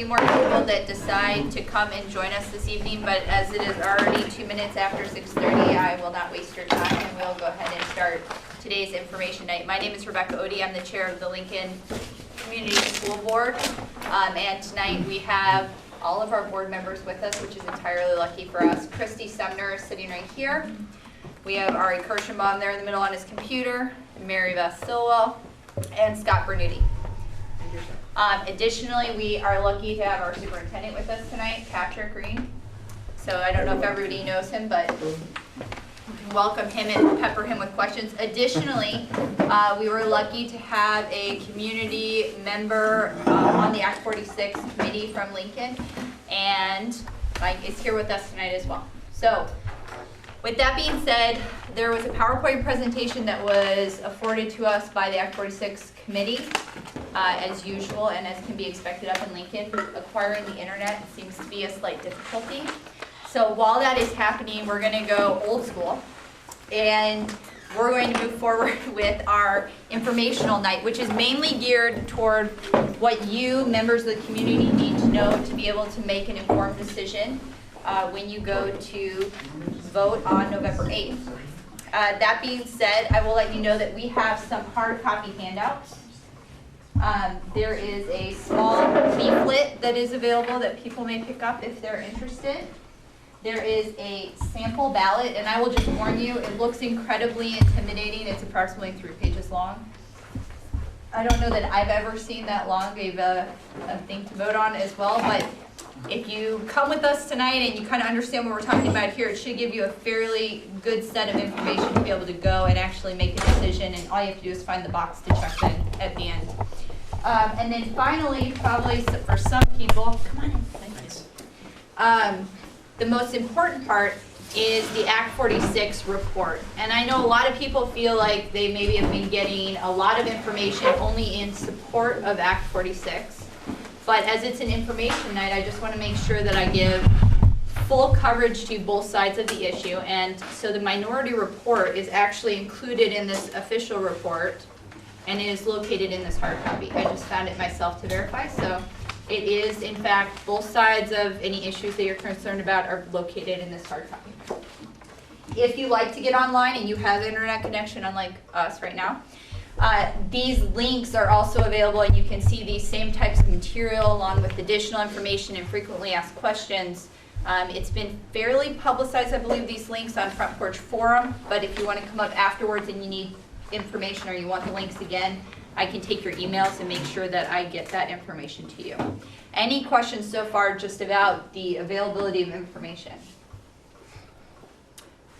few more people that decide to come and join us this evening, but as it is already 2 minutes after 6:30, I will not waste your time, and we'll go ahead and start today's information night. My name is Rebecca Odie. I'm the chair of the Lincoln Community School Board, and tonight we have all of our board members with us, which is entirely lucky for us. Christy Sumner is sitting right here. We have Ari Kirschenbaum there in the middle on his computer, Mary Beth Stilwell, and Scott Bernuti. Additionally, we are lucky to have our superintendent with us tonight, Patrick Green. So I don't know if everybody knows him, but you can welcome him and pepper him with questions. Additionally, we were lucky to have a community member on the Act 46 committee from Lincoln, and Mike is here with us tonight as well. So with that being said, there was a PowerPoint presentation that was afforded to us by the Act 46 committee. As usual, and as can be expected up in Lincoln, acquiring the internet seems to be a slight difficulty. So while that is happening, we're going to go old school, and we're going to move forward with our informational night, which is mainly geared toward what you, members of the community, need to know to be able to make an informed decision when you go to vote on November 8th. That being said, I will let you know that we have some hard copy handouts. There is a small leaflet that is available that people may pick up if they're interested. There is a sample ballot, and I will just warn you, it looks incredibly intimidating. It's approximately 3 pages long. I don't know that I've ever seen that long of a thing to vote on as well, but if you come with us tonight and you kind of understand what we're talking about here, it should give you a fairly good set of information to be able to go and actually make a decision, and all you have to do is find the box to check in at the end. And then finally, probably for some people, come on in, thanks. The most important part is the Act 46 report. And I know a lot of people feel like they maybe have been getting a lot of information only in support of Act 46. But as it's an information night, I just want to make sure that I give full coverage to both sides of the issue. And so the minority report is actually included in this official report, and it is located in this hard copy. I just found it myself to verify. So it is, in fact, both sides of any issues that you're concerned about are located in this hard copy. If you like to get online and you have internet connection, unlike us right now, these links are also available, and you can see these same types of material along with additional information and frequently asked questions. It's been fairly publicized, I believe, these links on Front Porch Forum, but if you want to come up afterwards and you need information or you want the links again, I can take your emails and make sure that I get that information to you. Any questions so far just about the availability of information?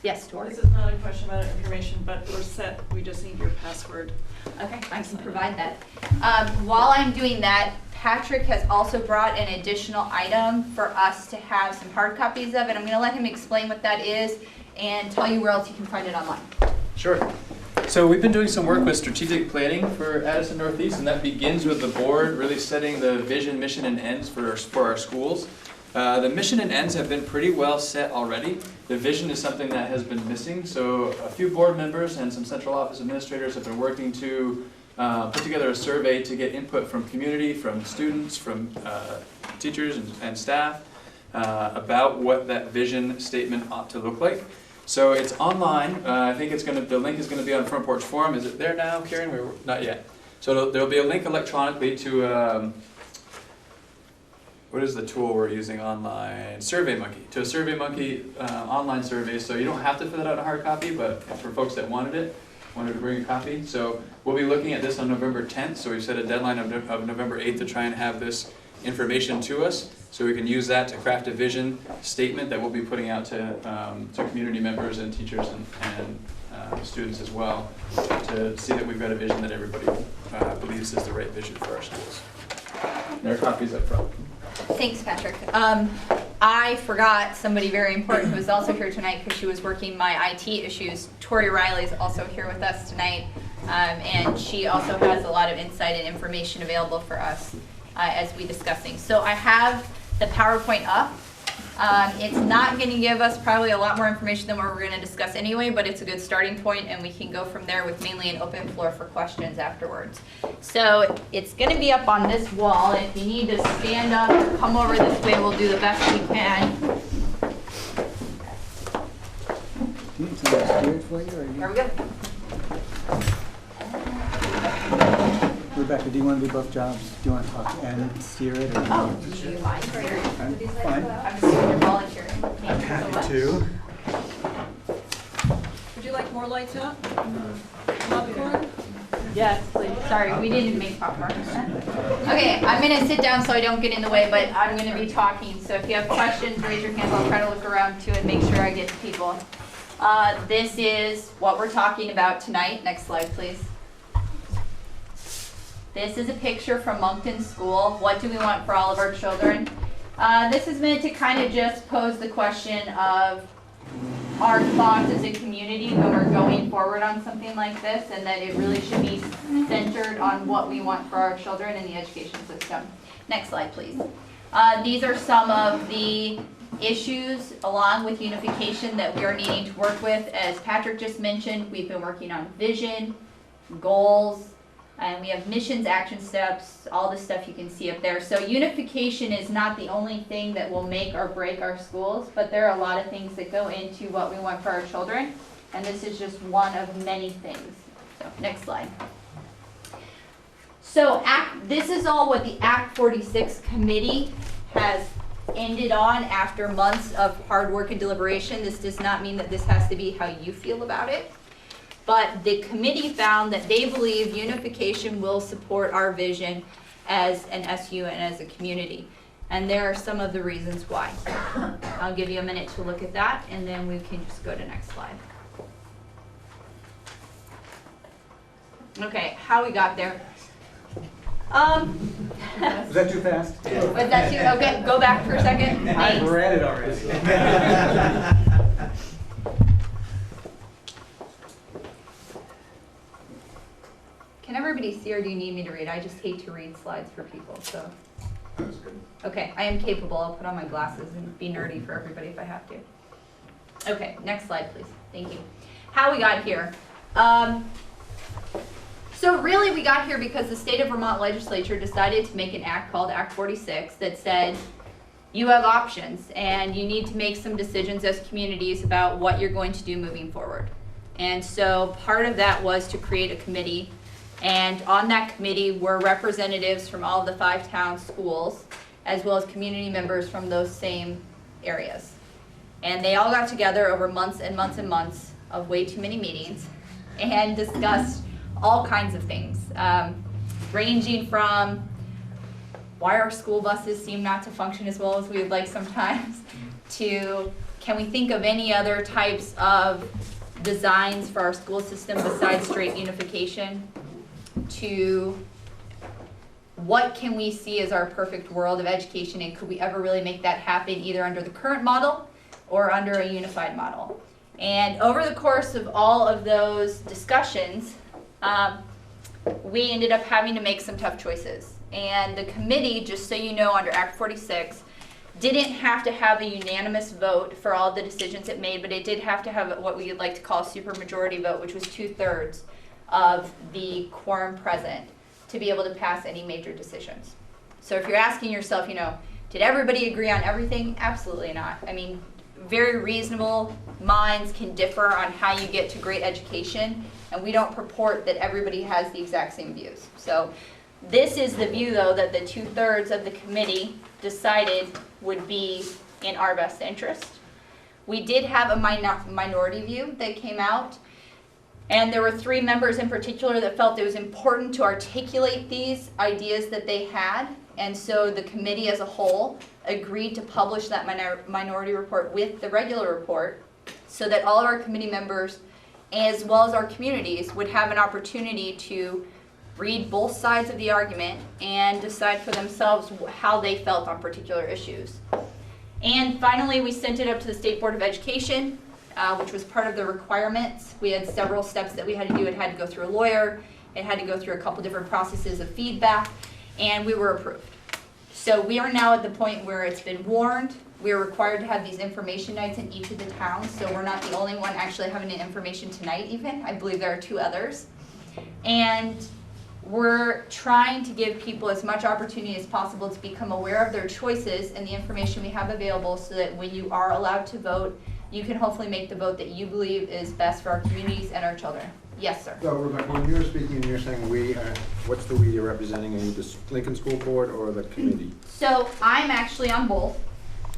Yes, Tori? This is not a question about information, but we're set. We just need your password. Okay, I can provide that. While I'm doing that, Patrick has also brought an additional item for us to have some hard copies of, and I'm going to let him explain what that is and tell you where else you can find it online. Sure. So we've been doing some work with strategic planning for Addison Northeast, and that begins with the board really setting the vision, mission, and ends for our schools. The mission and ends have been pretty well set already. The vision is something that has been missing, so a few board members and some central office administrators have been working to put together a survey to get input from community, from students, from teachers and staff about what that vision statement ought to look like. So it's online. I think the link is going to be on Front Porch Forum. Is it there now, Karen? Not yet. So there'll be a link electronically to what is the tool we're using online? SurveyMonkey. To a SurveyMonkey online survey. So you don't have to fill it out in a hard copy, but for folks that wanted to bring a copy. So we'll be looking at this on November 10th. So we've set a deadline of November 8th to try and have this information to us, so we can use that to craft a vision statement that we'll be putting out to community members and teachers and students as well, to see that we've got a vision that everybody believes is the right vision for our schools. There are copies up front. Thanks, Patrick. I forgot somebody very important who is also here tonight because she was working my IT issues. Tori Riley is also here with us tonight, and she also has a lot of insight and information available for us as we discuss things. So I have the PowerPoint up. It's not going to give us probably a lot more information than what we're going to discuss anyway, but it's a good starting point, and we can go from there with mainly an open floor for questions afterwards. So it's going to be up on this wall. If you need to stand up or come over this way, we'll do the best we can. Do you need somebody to steer it for you, or There you? we go. Rebecca, do you want to do both jobs? Do you want to talk and steer it, or? Oh, do you mind? I'm fine. I'm assuming you're volunteering. Thank you so much. to. Would you like more lights out? Popcorn? Yes, please. Sorry, we didn't make popcorn. Okay, I'm going to sit down so I don't get in the way, but I'm going to be talking. So if you have questions, raise your hands. I'll try to look around too and make sure I get to people. This is what we're talking about tonight. Next slide, please. This is a picture from Moncton School. What do we want for all of our children? This is meant to kind of just pose the question of our thoughts as a community when we're going forward on something like this, and that it really should be centered on what we want for our children in the education system. Next slide, please. These are some of the issues along with unification that we are needing to work with. As Patrick just mentioned, we've been working on vision, goals, and we have missions, action steps, all the stuff you can see up there. So unification is not the only thing that will make or break our schools, but there are a lot of things that go into what we want for our children, and this is just one of many things. So next slide. So this is all what the ACT46 committee has ended on after months of hard work and deliberation. This does not mean that this has to be how you feel about it. But the committee found that they believe unification will support our vision as an SU and as a community. And there are some of the reasons why. I'll give you a minute to look at that, and then we can just go to next slide. Okay, how we got there. Is that too fast? Was that too, okay, go back for a second. I've Thanks. read it already. Can everybody see, or do you need me to read? I just hate to read slides for people, so. That's good. Okay, I am capable. I'll put on my glasses and be nerdy for everybody if I have to. Okay, next slide, please. Thank you. How we got here. So really we got here because the state of Vermont legislature decided to make an act called Act 46 that said you have options and you need to make some decisions as communities about what you're going to do moving forward. And so part of that was to create a committee, and on that committee were representatives from all of the 5 town schools as well as community members from those same areas. And they all got together over months and months and months of way too many meetings and discussed all kinds of things, ranging from why our school buses seem not to function as well as we would like sometimes, to can we think of any other types of designs for our school system besides straight unification, to what can we see as our perfect world of education, and could we ever really make that happen either under the current model or under a unified model. And over the course of all of those discussions, we ended up having to make some tough choices. And the committee, just so you know, under Act 46, didn't have to have a unanimous vote for all the decisions it made, but it did have to have what we would like to call a supermajority vote, which was 2/3 of the quorum present to be able to pass any major decisions. So if you're asking yourself, you know, did everybody agree on everything? Absolutely not. I mean, very reasonable minds can differ on how you get to great education, and we don't purport that everybody has the exact same views. So this is the view, though, that the 2/3 of the committee decided would be in our best interest. We did have a minority view that came out, and there were 3 members in particular that felt it was important to articulate these ideas that they had, and so the committee as a whole agreed to publish that minority report with the regular report so that all of our committee members, as well as our communities, would have an opportunity to read both sides of the argument and decide for themselves how they felt on particular issues. And finally, we sent it up to the State Board of Education, which was part of the requirements. We had several steps that we had to do. It had to go through a lawyer, it had to go through a couple different processes of feedback, and we were approved. So we are now at the point where it's been warned. We are required to have these information nights in each of the towns, so we're not the only one actually having an information tonight even. I believe there are 2 others. And we're trying to give people as much opportunity as possible to become aware of their choices and the information we have available so that when you are allowed to vote, you can hopefully make the vote that you believe is best for our communities and our children. Yes, sir. So, Rebecca, when you're speaking and you're saying we, what's the we you're representing? Are you the Lincoln School Board or the committee? So I'm actually on both.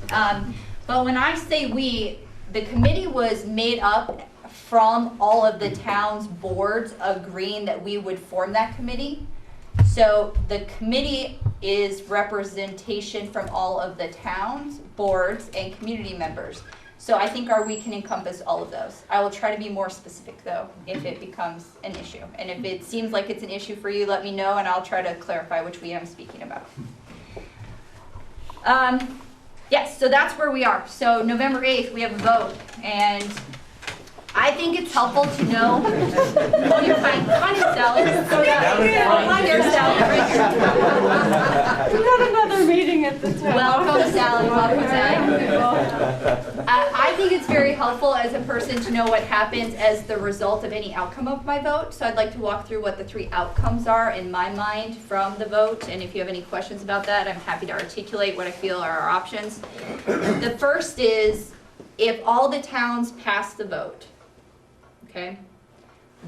But when I say we, the committee was made up from all of the town's boards agreeing that we would form that committee. So the committee is representation from all of the town's boards and community members. So I think we can encompass all of those. I will try to be more specific though, if it becomes an issue. And if it seems like it's an issue for you, let me know and I'll try to clarify which we am speaking about. Yes, so that's where we are. So November 8th, we have a vote, and I think it's helpful to know. Oh, you're fine. Come on in, Sally. Come on here, Sally, right here. We had another meeting at the time. Welcome, Sally. Welcome, Sally. I think it's very helpful as a person to know what happens as the result of any outcome of my vote. So I'd like to walk through what the 3 outcomes are in my mind from the vote. And if you have any questions about that, I'm happy to articulate what I feel are our options. The first is if all the towns pass the vote, okay,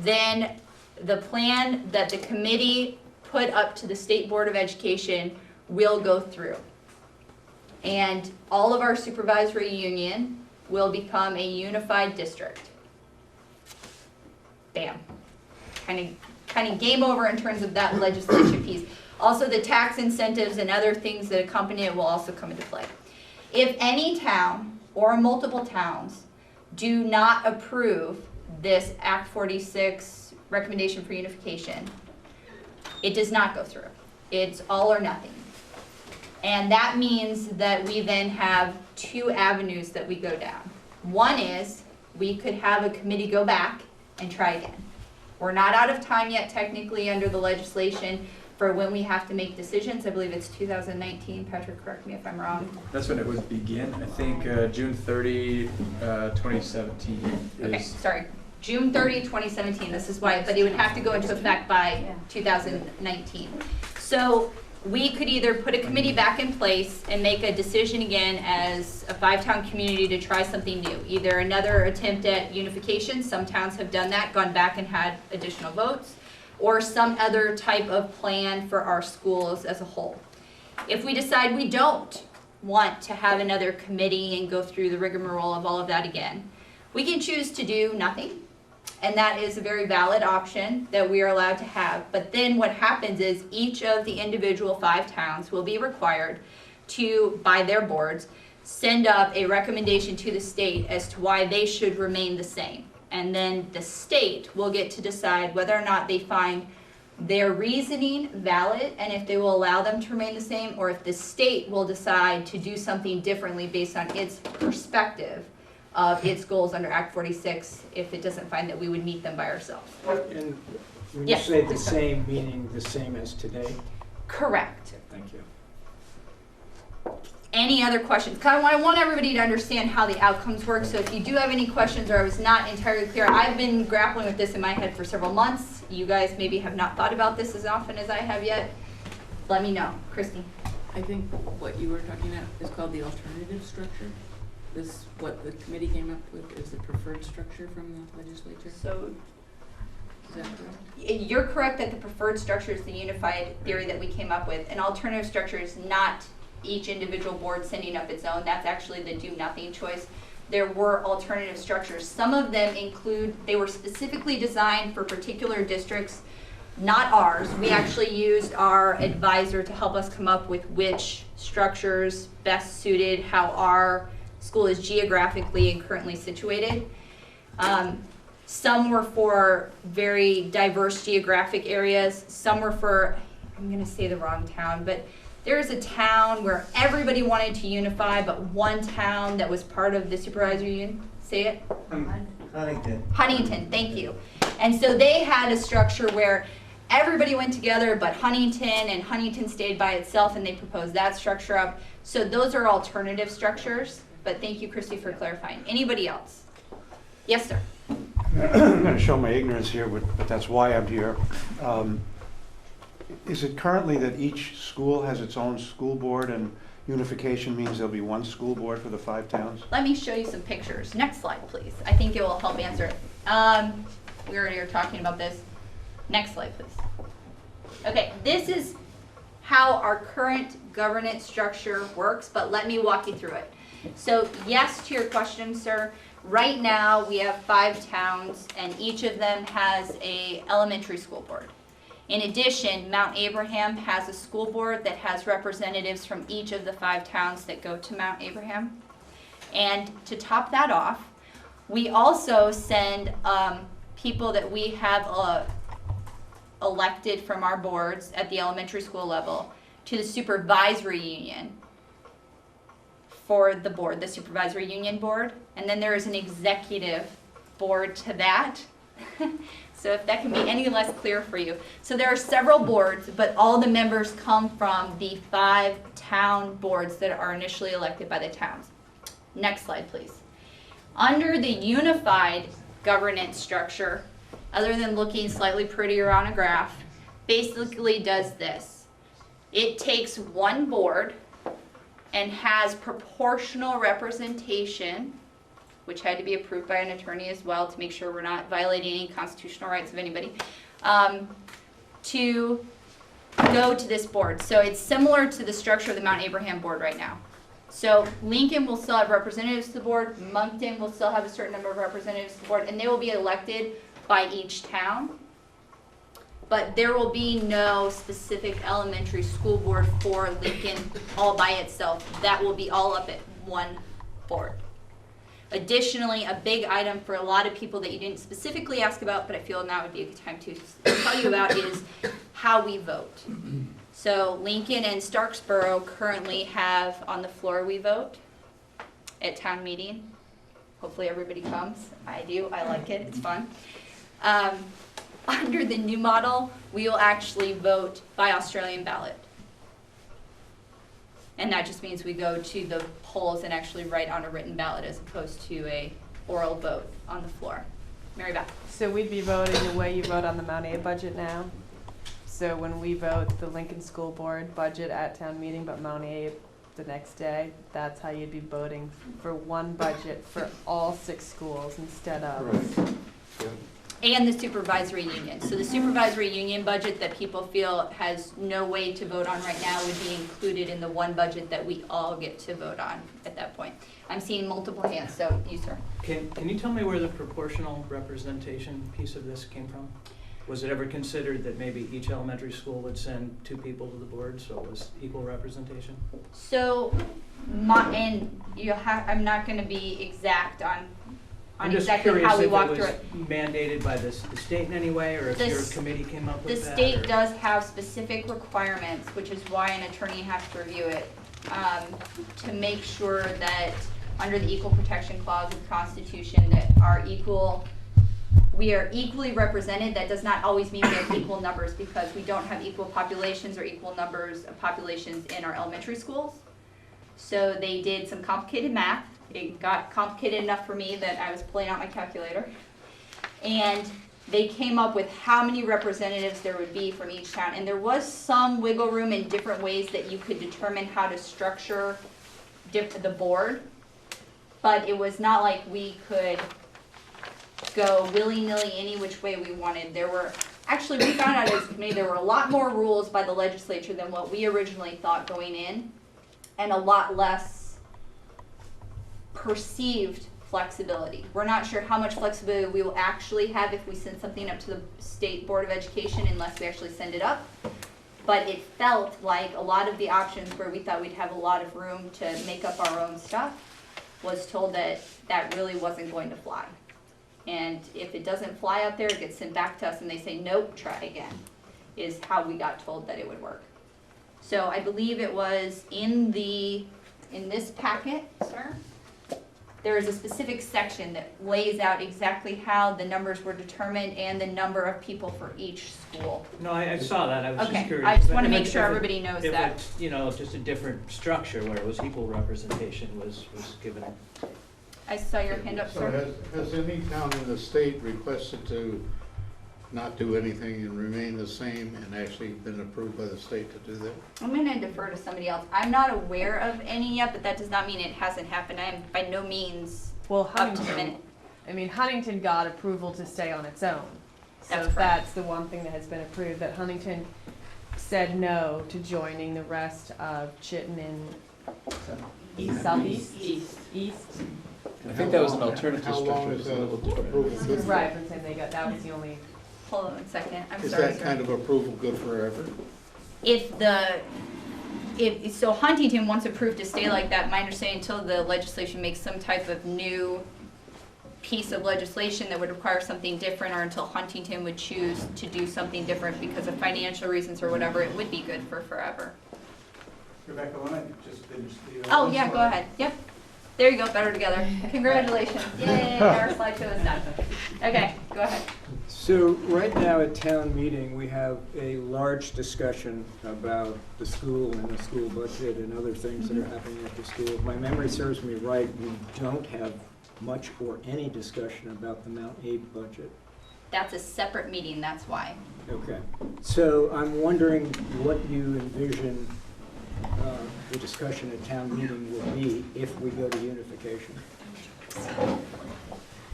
then the plan that the committee put up to the State Board of Education will go through. And all of our supervisory union will become a unified district. Bam. Kind of game over in terms of that legislation piece. Also, the tax incentives and other things that accompany it will also come into play. If any town or multiple towns do not approve this Act 46 recommendation for unification, it does not go through. It's all or nothing. And that means that we then have 2 avenues that we go down. One is we could have a committee go back and try again. We're not out of time yet technically under the legislation for when we have to make decisions. I believe it's 2019. Patrick, correct me if I'm wrong. That's when it would begin. I think June 30, 2017 is. Okay, sorry. June 30, 2017. This is why, but it would have to go into effect by 2019. So we could either put a committee back in place and make a decision again as a 5-town community to try something new. Either another attempt at unification, some towns have done that, gone back and had additional votes, or some other type of plan for our schools as a whole. If we decide we don't want to have another committee and go through the rigmarole of all of that again, we can choose to do nothing. And that is a very valid option that we are allowed to have. But then what happens is each of the individual 5 towns will be required to, by their boards, send up a recommendation to the state as to why they should remain the same. And then the state will get to decide whether or not they find their reasoning valid and if they will allow them to remain the same, or if the state will decide to do something differently based on its perspective of its goals under Act 46 if it doesn't find that we would meet them by ourselves. And when you Yes, say the please go. same, meaning the same as today? Correct. Thank you. Any other questions? I want everybody to understand how the outcomes work, so if you do have any questions or I was not entirely clear, I've been grappling with this in my head for several months. You guys maybe have not thought about this as often as I have yet. Let me know. Christy. I think what you were talking about is called the alternative structure. This, what the committee came up with, is the preferred structure from the legislature. So Is that correct? you're correct that the preferred structure is the unified theory that we came up with. An alternative structure is not each individual board sending up its own. That's actually the do nothing choice. There were alternative structures. Some of them include, they were specifically designed for particular districts, not ours. We actually used our advisor to help us come up with which structures best suited how our school is geographically and currently situated. Some were for very diverse geographic areas. Some were for, I'm going to say the wrong town, but there's a town where everybody wanted to unify, but one town that was part of the supervisory union, say it? Huntington. Huntington, thank you. And so they had a structure where everybody went together but Huntington, and Huntington stayed by itself, and they proposed that structure up. So those are alternative structures, but thank you, Christy, for clarifying. Anybody else? Yes, sir. I'm going to show my ignorance here, but that's why I'm here. Is it currently that each school has its own school board, and unification means there'll be one school board for the 5 towns? Let me show you some pictures. Next slide, please. I think it will help answer it. We already are talking about this. Next slide, please. Okay, this is how our current governance structure works, but let me walk you through it. So yes to your question, sir. Right now, we have 5 towns, and each of them has a elementary school board. In addition, Mount Abraham has a school board that has representatives from each of the 5 towns that go to Mount Abraham. And to top that off, we also send people that we have elected from our boards at the elementary school level to the supervisory union for the board, the supervisory union board. And then there is an executive board to that. So if that can be any less clear for you. So there are several boards, but all the members come from the 5 town boards that are initially elected by the towns. Next slide, please. Under the unified governance structure, other than looking slightly prettier on a graph, basically does this. It takes one board and has proportional representation, which had to be approved by an attorney as well to make sure we're not violating any constitutional rights of anybody, to go to this board. So it's similar to the structure of the Mount Abraham board right now. So Lincoln will still have representatives to the board, Moncton will still have a certain number of representatives to the board, and they will be elected by each town. But there will be no specific elementary school board for Lincoln all by itself. That will be all up at one board. Additionally, a big item for a lot of people that you didn't specifically ask about, but I feel now would be a good time to tell you about, is how we vote. So Lincoln and Starksboro currently have on the floor we vote at town meeting. Hopefully everybody comes. I do. I like it. It's fun. Under the new model, we will actually vote by Australian ballot. And that just means we go to the polls and actually write on a written ballot as opposed to a oral vote on the floor. Mary Beth. So we'd be voting the way you vote on the Mount A budget now. So when we vote the Lincoln School Board budget at town meeting, but Mount A the next day, that's how you'd be voting for one budget for all 6 schools instead of. Right. Yeah. And the supervisory union. So the supervisory union budget that people feel has no way to vote on right now would be included in the one budget that we all get to vote on at that point. I'm seeing multiple hands, so you, sir. Can you tell me where the proportional representation piece of this came from? Was it ever considered that maybe each elementary school would send 2 people to the board, so it was equal representation? So, I'm not going to be exact on exactly how we walk through it. I'm just curious if it was mandated by the state in any way, or if your committee came up with that? The state does have specific requirements, which is why an attorney has to review it, to make sure that under the Equal Protection Clause of the Constitution that we are equally represented. That does not always mean we have equal numbers, because we don't have equal populations or equal numbers of populations in our elementary schools. So they did some complicated math. It got complicated enough for me that I was pulling out my calculator. And they came up with how many representatives there would be from each town. And there was some wiggle room in different ways that you could determine how to structure the board. But it was not like we could go willy-nilly any which way we wanted. Actually, we found out as a committee there were a lot more rules by the legislature than what we originally thought going in, and a lot less perceived flexibility. We're not sure how much flexibility we will actually have if we send something up to the State Board of Education, unless we actually send it up. But it felt like a lot of the options where we thought we'd have a lot of room to make up our own stuff was told that that really wasn't going to fly. And if it doesn't fly out there, it gets sent back to us and they say, nope, try again, is how we got told that it would work. So I believe it was in this packet, sir, there is a specific section that lays out exactly how the numbers were determined and the number of people for each school. No, I saw that, I was just Okay, curious. I just want to If make it- sure if it- everybody knows If that. it's, you know, just a different structure where it was equal representation was given. I saw your hand up, So sir. has any town in the state requested to not do anything and remain the same and actually been approved by the state to do that? I'm going to defer to somebody else. I'm not aware of any yet, but that does not mean it hasn't happened. I am by no means Well, up to the minute. Huntington got approval to stay on its own. So That's correct. that's the one thing that has been approved, that Huntington said no to joining the rest of Chittenden and southeast? East. I think that was an alternative How structure. long It is was a little that different. approval good for? Right, I'm saying that was the only, Hold on a second. I'm Is sorry, that sir. kind of approval good forever? So Huntington once approved to stay like that, my understanding until the legislation makes some type of new piece of legislation that would require something different, or until Huntington would choose to do something different because of financial reasons or whatever, it would be good for forever. Rebecca, why don't I just finish the... Oh, yeah, go ahead. Yep. There you go, better together. Congratulations. Yay, our slideshow is done. Okay, go ahead. So right now at town meeting, we have a large discussion about the school and the school budget and other things that are happening at the school. If my memory serves me right, we don't have much or any discussion about the Mount Abe budget. That's a separate meeting, that's why. Okay. So I'm wondering what you envision the discussion at town meeting will be if we go to unification.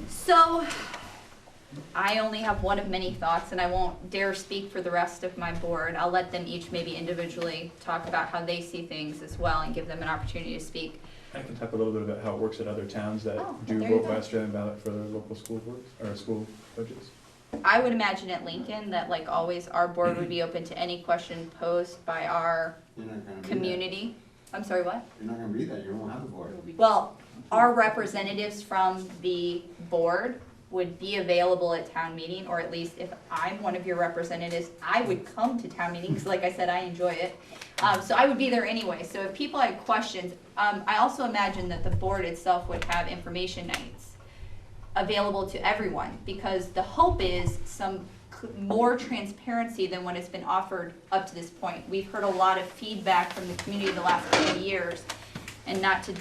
So, I only have one of many thoughts, and I won't dare speak for the rest of my board. I'll let them each maybe individually talk about how they see things as well and give them an opportunity to speak. I can talk a little bit about how it works at other towns that Oh, do there you vote by go. Australian ballot for their local school boards, or school budgets. I would imagine at Lincoln that, like always, our board would be open to any question posed by our You're not gonna be community. I'm sorry, what? that. You're not gonna be that, you won't have the board. Well, our representatives from the board would be available at town meeting, or at least if I'm one of your representatives, I would come to town meetings. Like I said, I enjoy it. So I would be there anyway. So if people had questions, I also imagine that the board itself would have information nights available to everyone, because the hope is some more transparency than what has been offered up to this point. We've heard a lot of feedback from the community the last few years, and not to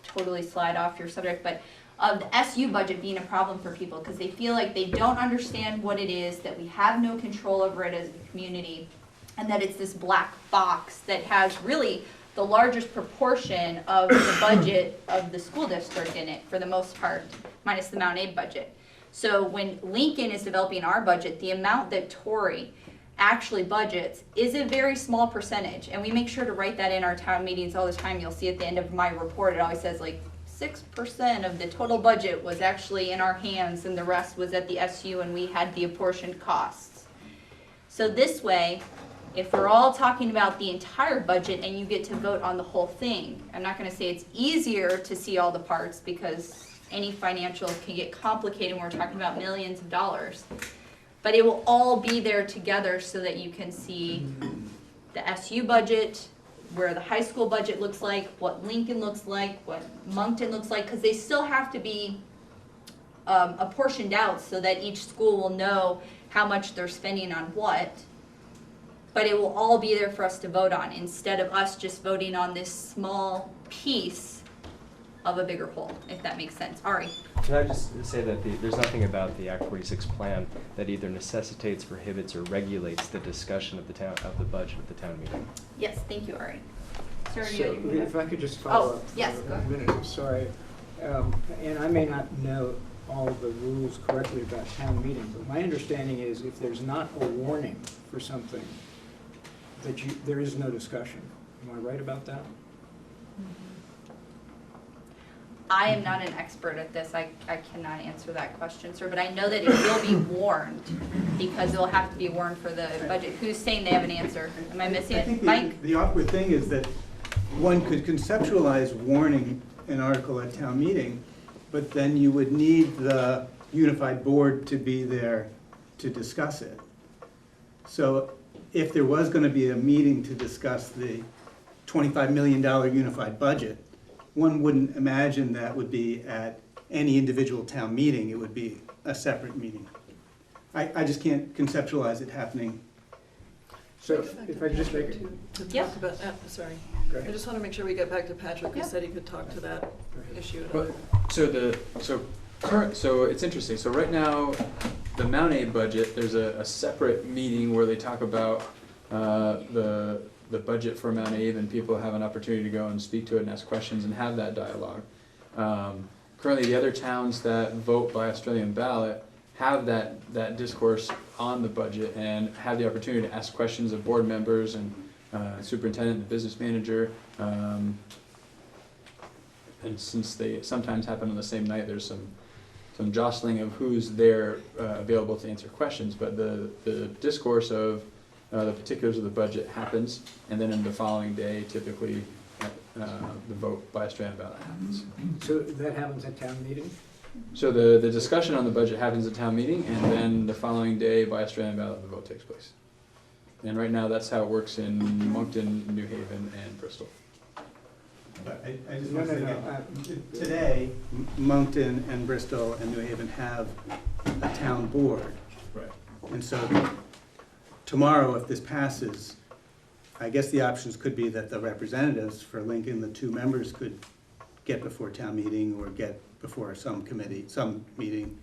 totally slide off your subject, but of the SU budget being a problem for people, because they feel like they don't understand what it is, that we have no control over it as a community, and that it's this black box that has really the largest proportion of the budget of the school district in it, for the most part, minus the Mount Abe budget. So when Lincoln is developing our budget, the amount that Torrey actually budgets is a very small percentage, and we make sure to write that in our town meetings all the time. You'll see at the end of my report, it always says like 6% of the total budget was actually in our hands, and the rest was at the SU, and we had the apportioned costs. So this way, if we're all talking about the entire budget and you get to vote on the whole thing, I'm not going to say it's easier to see all the parts, because any financials can get complicated when we're talking about millions of dollars. But it will all be there together so that you can see the SU budget, where the high school budget looks like, what Lincoln looks like, what Moncton looks like, because they still have to be apportioned out so that each school will know how much they're spending on what. But it will all be there for us to vote on, instead of us just voting on this small piece of a bigger whole, if that makes sense. Ari? Can I just say that there's nothing about the Act 46 plan that either necessitates, prohibits, or regulates the discussion of the budget at the town meeting? Yes, thank you, Ari. Sir, So you if I could just follow up yes, for go a ahead. minute, I'm sorry. And I may not know all the rules correctly about town meeting, but my understanding is if there's not a warning for something, that there is no discussion. Am I right about that? I am not an expert at this. I cannot answer that question, sir, but I know that it will be warned, because it will have to be warned for the budget. Who's saying they have an answer? Am I missing I it? think Mike? the awkward thing is that one could conceptualize warning an article at town meeting, but then you would need the unified board to be there to discuss it. So if there was going to be a meeting to discuss the $25 million unified budget, one wouldn't imagine that would be at any individual town meeting, it would be a separate meeting. I just can't conceptualize it happening. So if I just make it, To Yeah. talk about, sorry, go I ahead. just want to make sure we get back to Patrick, who Yeah. said he could talk to that issue at Well, all. so it's interesting. So right now, the Mount A budget, there's a separate meeting where they talk about the budget for Mount Abe, and people have an opportunity to go and speak to it and ask questions and have that dialogue. Currently, the other towns that vote by Australian ballot have that discourse on the budget and have the opportunity to ask questions of board members and superintendent and business manager. And since they sometimes happen on the same night, there's some jostling of who's there available to answer questions. But the discourse of the particulars of the budget happens, and then in the following day, typically, the vote by Australian ballot happens. So that happens at town meeting? So the discussion on the budget happens at town meeting, and then the following day, by Australian ballot, the vote takes place. And right now, that's how it works in Moncton, New Haven, and Bristol. But I just No, want to no, say no. again, today, Moncton and Bristol and New Haven have a town board. Right. And so tomorrow, if this passes, I guess the options could be that the representatives for Lincoln, the two members, could get before town meeting or get before some committee, some meeting.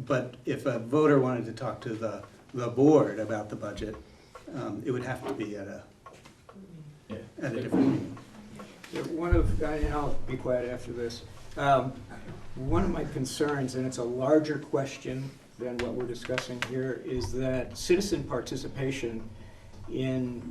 But if a voter wanted to talk to the board about the budget, it would have to be at a different meeting. Yeah, and I'll be quiet after this. One of my concerns, and it's a larger question than what we're discussing here, is that citizen participation in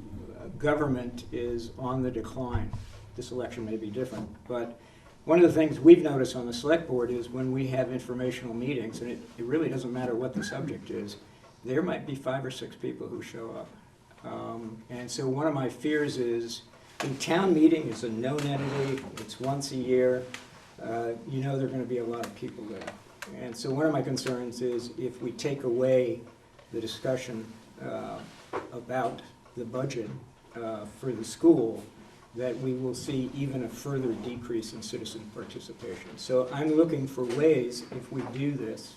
government is on the decline. This election may be different, but one of the things we've noticed on the select board is when we have informational meetings, and it really doesn't matter what the subject is, there might be 5 or 6 people who show up. And so one of my fears is, in town meeting is a known entity, it's once a year, you know there are going to be a lot of people there. And so one of my concerns is if we take away the discussion about the budget for the school, that we will see even a further decrease in citizen participation. So I'm looking for ways, if we do this,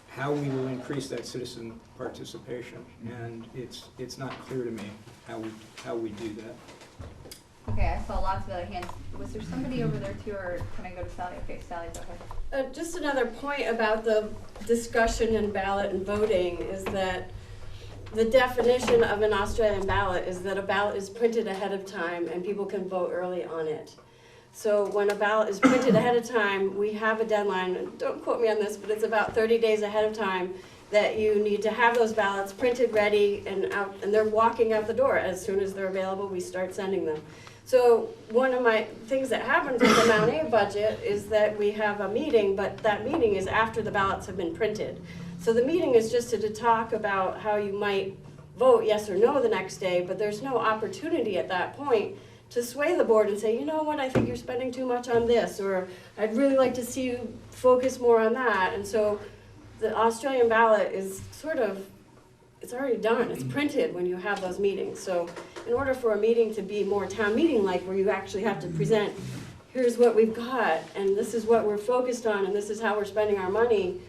how we will increase that citizen participation. And it's not clear to me how we do that. Okay, I saw lots of other hands. Was there somebody over there too, or can I go to Sally? Okay, Sally's okay. Just another point about the discussion and ballot and voting is that the definition of an Australian ballot is that a ballot is printed ahead of time and people can vote early on it. So when a ballot is printed ahead of time, we have a deadline, and don't quote me on this, but it's about 30 days ahead of time that you need to have those ballots printed, ready, and out, and they're walking out the door. As soon as they're available, we start sending them. So one of my things that happens with the Mount A budget is that we have a meeting, but that meeting is after the ballots have been printed. So the meeting is just to talk about how you might vote yes or no the next day, but there's no opportunity at that point to sway the board and say, you know what, I think you're spending too much on this, or I'd really like to see you focus more on that. And so the Australian ballot is sort of, it's already done, it's printed when you have those meetings. So in order for a meeting to be more town meeting-like, where you actually have to present, here's what we've got, and this is what we're focused on, and this is how we're spending our money,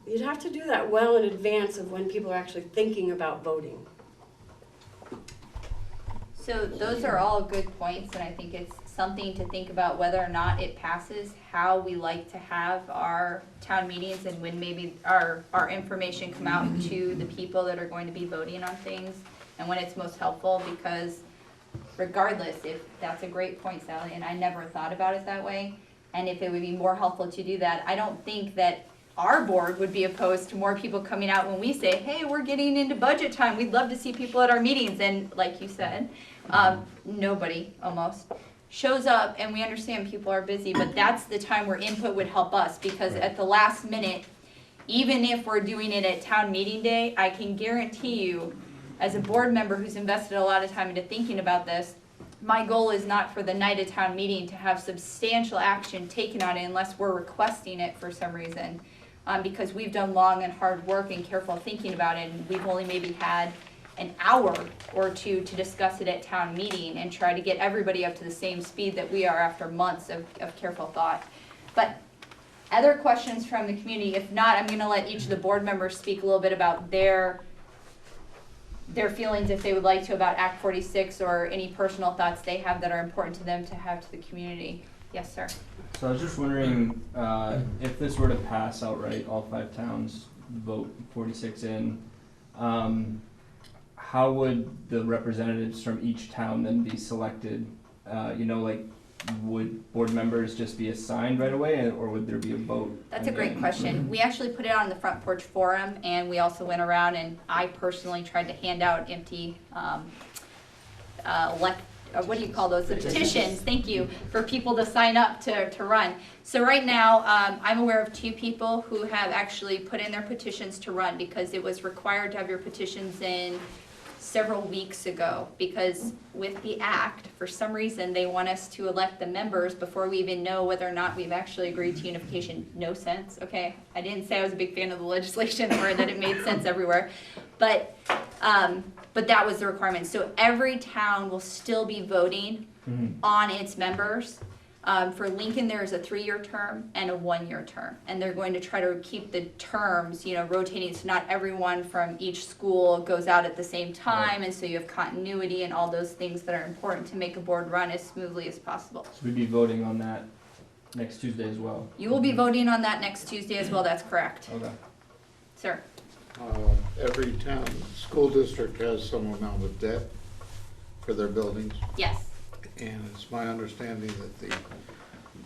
you'd have to do that well in advance of when people are actually thinking about voting. So those are all good points, and I think it's something to think about whether or not it passes, how we like to have our town meetings, and when maybe our information come out to the people that are going to be voting on things, and when it's most helpful, because regardless, if that's a great point, Sally, and I never thought about it that way, and if it would be more helpful to do that, I don't think that our board would be opposed to more people coming out when we say, hey, we're getting into budget time, we'd love to see people at our meetings, and like you said, nobody almost shows up, and we understand people are busy, but that's the time where input would help us, because at the last minute, even if we're doing it at town meeting day, I can guarantee you, as a board member who's invested a lot of time into thinking about this, my goal is not for the night of town meeting to have substantial action taken on it unless we're requesting it for some reason. Because we've done long and hard work and careful thinking about it, and we've only maybe had an hour or two to discuss it at town meeting and try to get everybody up to the same speed that we are after months of careful thought. But other questions from the community? If not, I'm gonna let each of the board members speak a little bit about their feelings, if they would like to, about Act 46 or any personal thoughts they have that are important to them to have to the community. Yes, sir. So I was just wondering, if this were to pass outright, all 5 towns vote 46 in, how would the representatives from each town then be selected? Would board members just be assigned right away, or would there be a vote? That's a great question. We actually put it on the Front Porch Forum, and we also went around and I personally tried to hand out empty, what do you call those? The petitions, thank you, for people to sign up to run. So right now, I'm aware of 2 people who have actually put in their petitions to run, because it was required to have your petitions in several weeks ago, because with the act, for some reason, they want us to elect the members before we even know whether or not we've actually agreed to unification. No sense, okay? I didn't say I was a big fan of the legislation or that it made sense everywhere, but that was the requirement. So every town will still be voting on its members. For Lincoln, there is a 3-year term and a 1-year term, and they're going to try to keep the terms, rotating, so not everyone from each school goes out at the same time, and so you have continuity and all those things that are important to make a board run as smoothly as possible. So we'd be voting on that next Tuesday as well? You will be voting on that next Tuesday as well, that's correct. Okay. Sir? Every town, school district has some amount of debt for their buildings. Yes. And it's my understanding that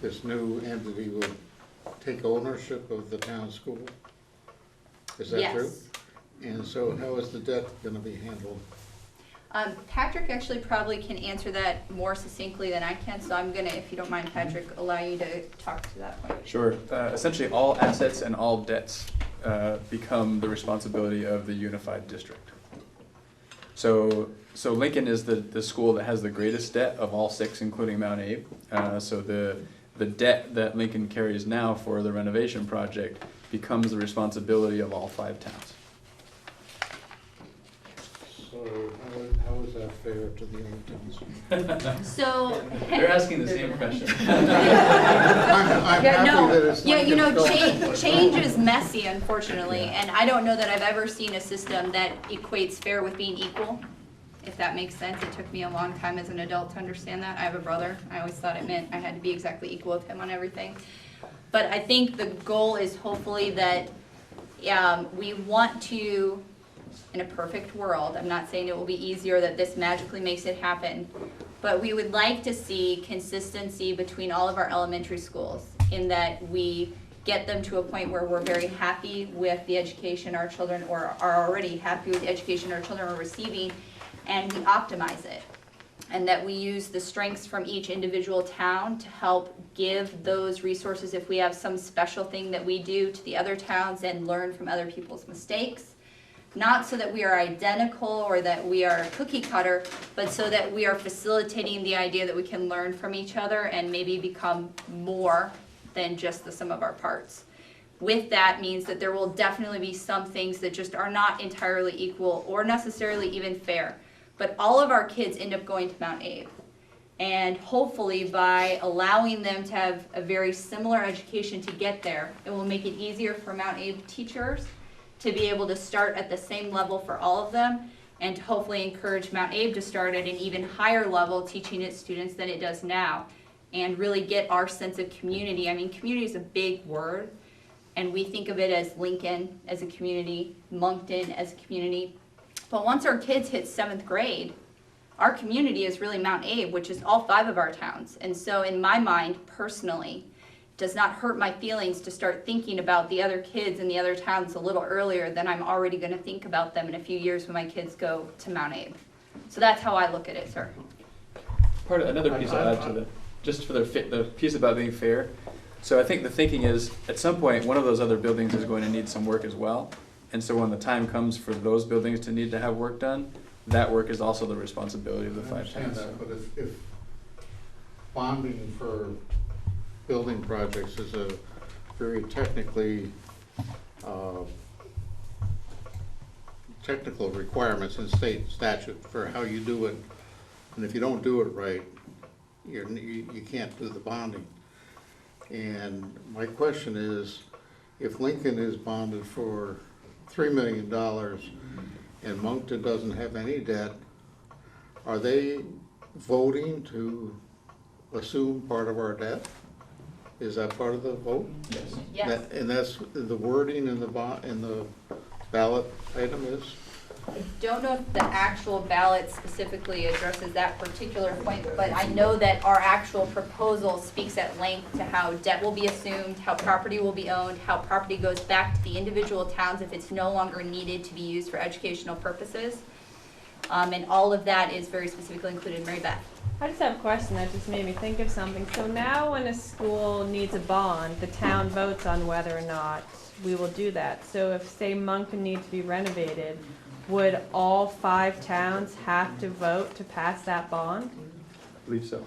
this new entity will take ownership of the town school. Is that true? Yes. And so how is the debt gonna be handled? Patrick actually probably can answer that more succinctly than I can, so I'm gonna, if you don't mind, Patrick, allow you to talk to that point. Sure. Essentially, all assets and all debts become the responsibility of the unified district. So Lincoln is the school that has the greatest debt of all 6, including Mount Abe. So the debt that Lincoln carries now for the renovation project becomes the responsibility of all 5 towns. So how is that fair to the other towns? So. They're asking the same question. I'm happy that it's not Change is messy, unfortunately, and I don't know that I've ever seen a system that equates fair with being equal, if that makes sense. It took me a long time as an adult to understand that. I have a brother. I always thought it meant I had to be exactly equal with him on everything. But I think the goal is hopefully that we want to, in a perfect world, I'm not saying it will be easier, that this magically makes it happen, but we would like to see consistency between all of our elementary schools, in that we get them to a point where we're very happy with the education our children, or are already happy with the education our children are receiving, and we optimize it. And that we use the strengths from each individual town to help give those resources, if we have some special thing that we do, to the other towns and learn from other people's mistakes. Not so that we are identical or that we are cookie cutter, but so that we are facilitating the idea that we can learn from each other and maybe become more than just the sum of our parts. With that means that there will definitely be some things that just are not entirely equal or necessarily even fair. But all of our kids end up going to Mount Abe. And hopefully by allowing them to have a very similar education to get there, it will make it easier for Mount Abe teachers to be able to start at the same level for all of them, and to hopefully encourage Mount Abe to start at an even higher level teaching its students than it does now, and really get our sense of community. I mean, community is a big word, and we think of it as Lincoln as a community, Moncton as a community. But once our kids hit 7th grade, our community is really Mount Abe, which is all 5 of our towns. And so in my mind, personally, it does not hurt my feelings to start thinking about the other kids in the other towns a little earlier than I'm already going to think about them in a few years when my kids go to Mount Abe. So that's how I look at it, sir. Another piece I'll add to just for the piece about being fair. So I think the thinking is, at some point, one of those other buildings is going to need some work as well. And so when the time comes for those buildings to need to have work done, that work is also the responsibility of the 5 towns. But if bonding for building projects is a very technically technical requirements in state statute for how you do it. And if you don't do it right, you can't do the bonding. And my question is, if Lincoln is bonded for $3 million and Moncton doesn't have any debt, are they voting to assume part of our debt? Is that part of the vote? Yes. Yes. And that's the wording in the ballot item is? I don't know if the actual ballot specifically addresses that particular point, but I know that our actual proposal speaks at length to how debt will be assumed, how property will be owned, how property goes back to the individual towns if it's no longer needed to be used for educational purposes. And all of that is very specifically included. Mary Beth. I just have a question that just made me think of something. So now when a school needs a bond, the town votes on whether or not we will do that. So if, say, Moncton needs to be renovated, would all 5 towns have to vote to pass that bond? I believe so.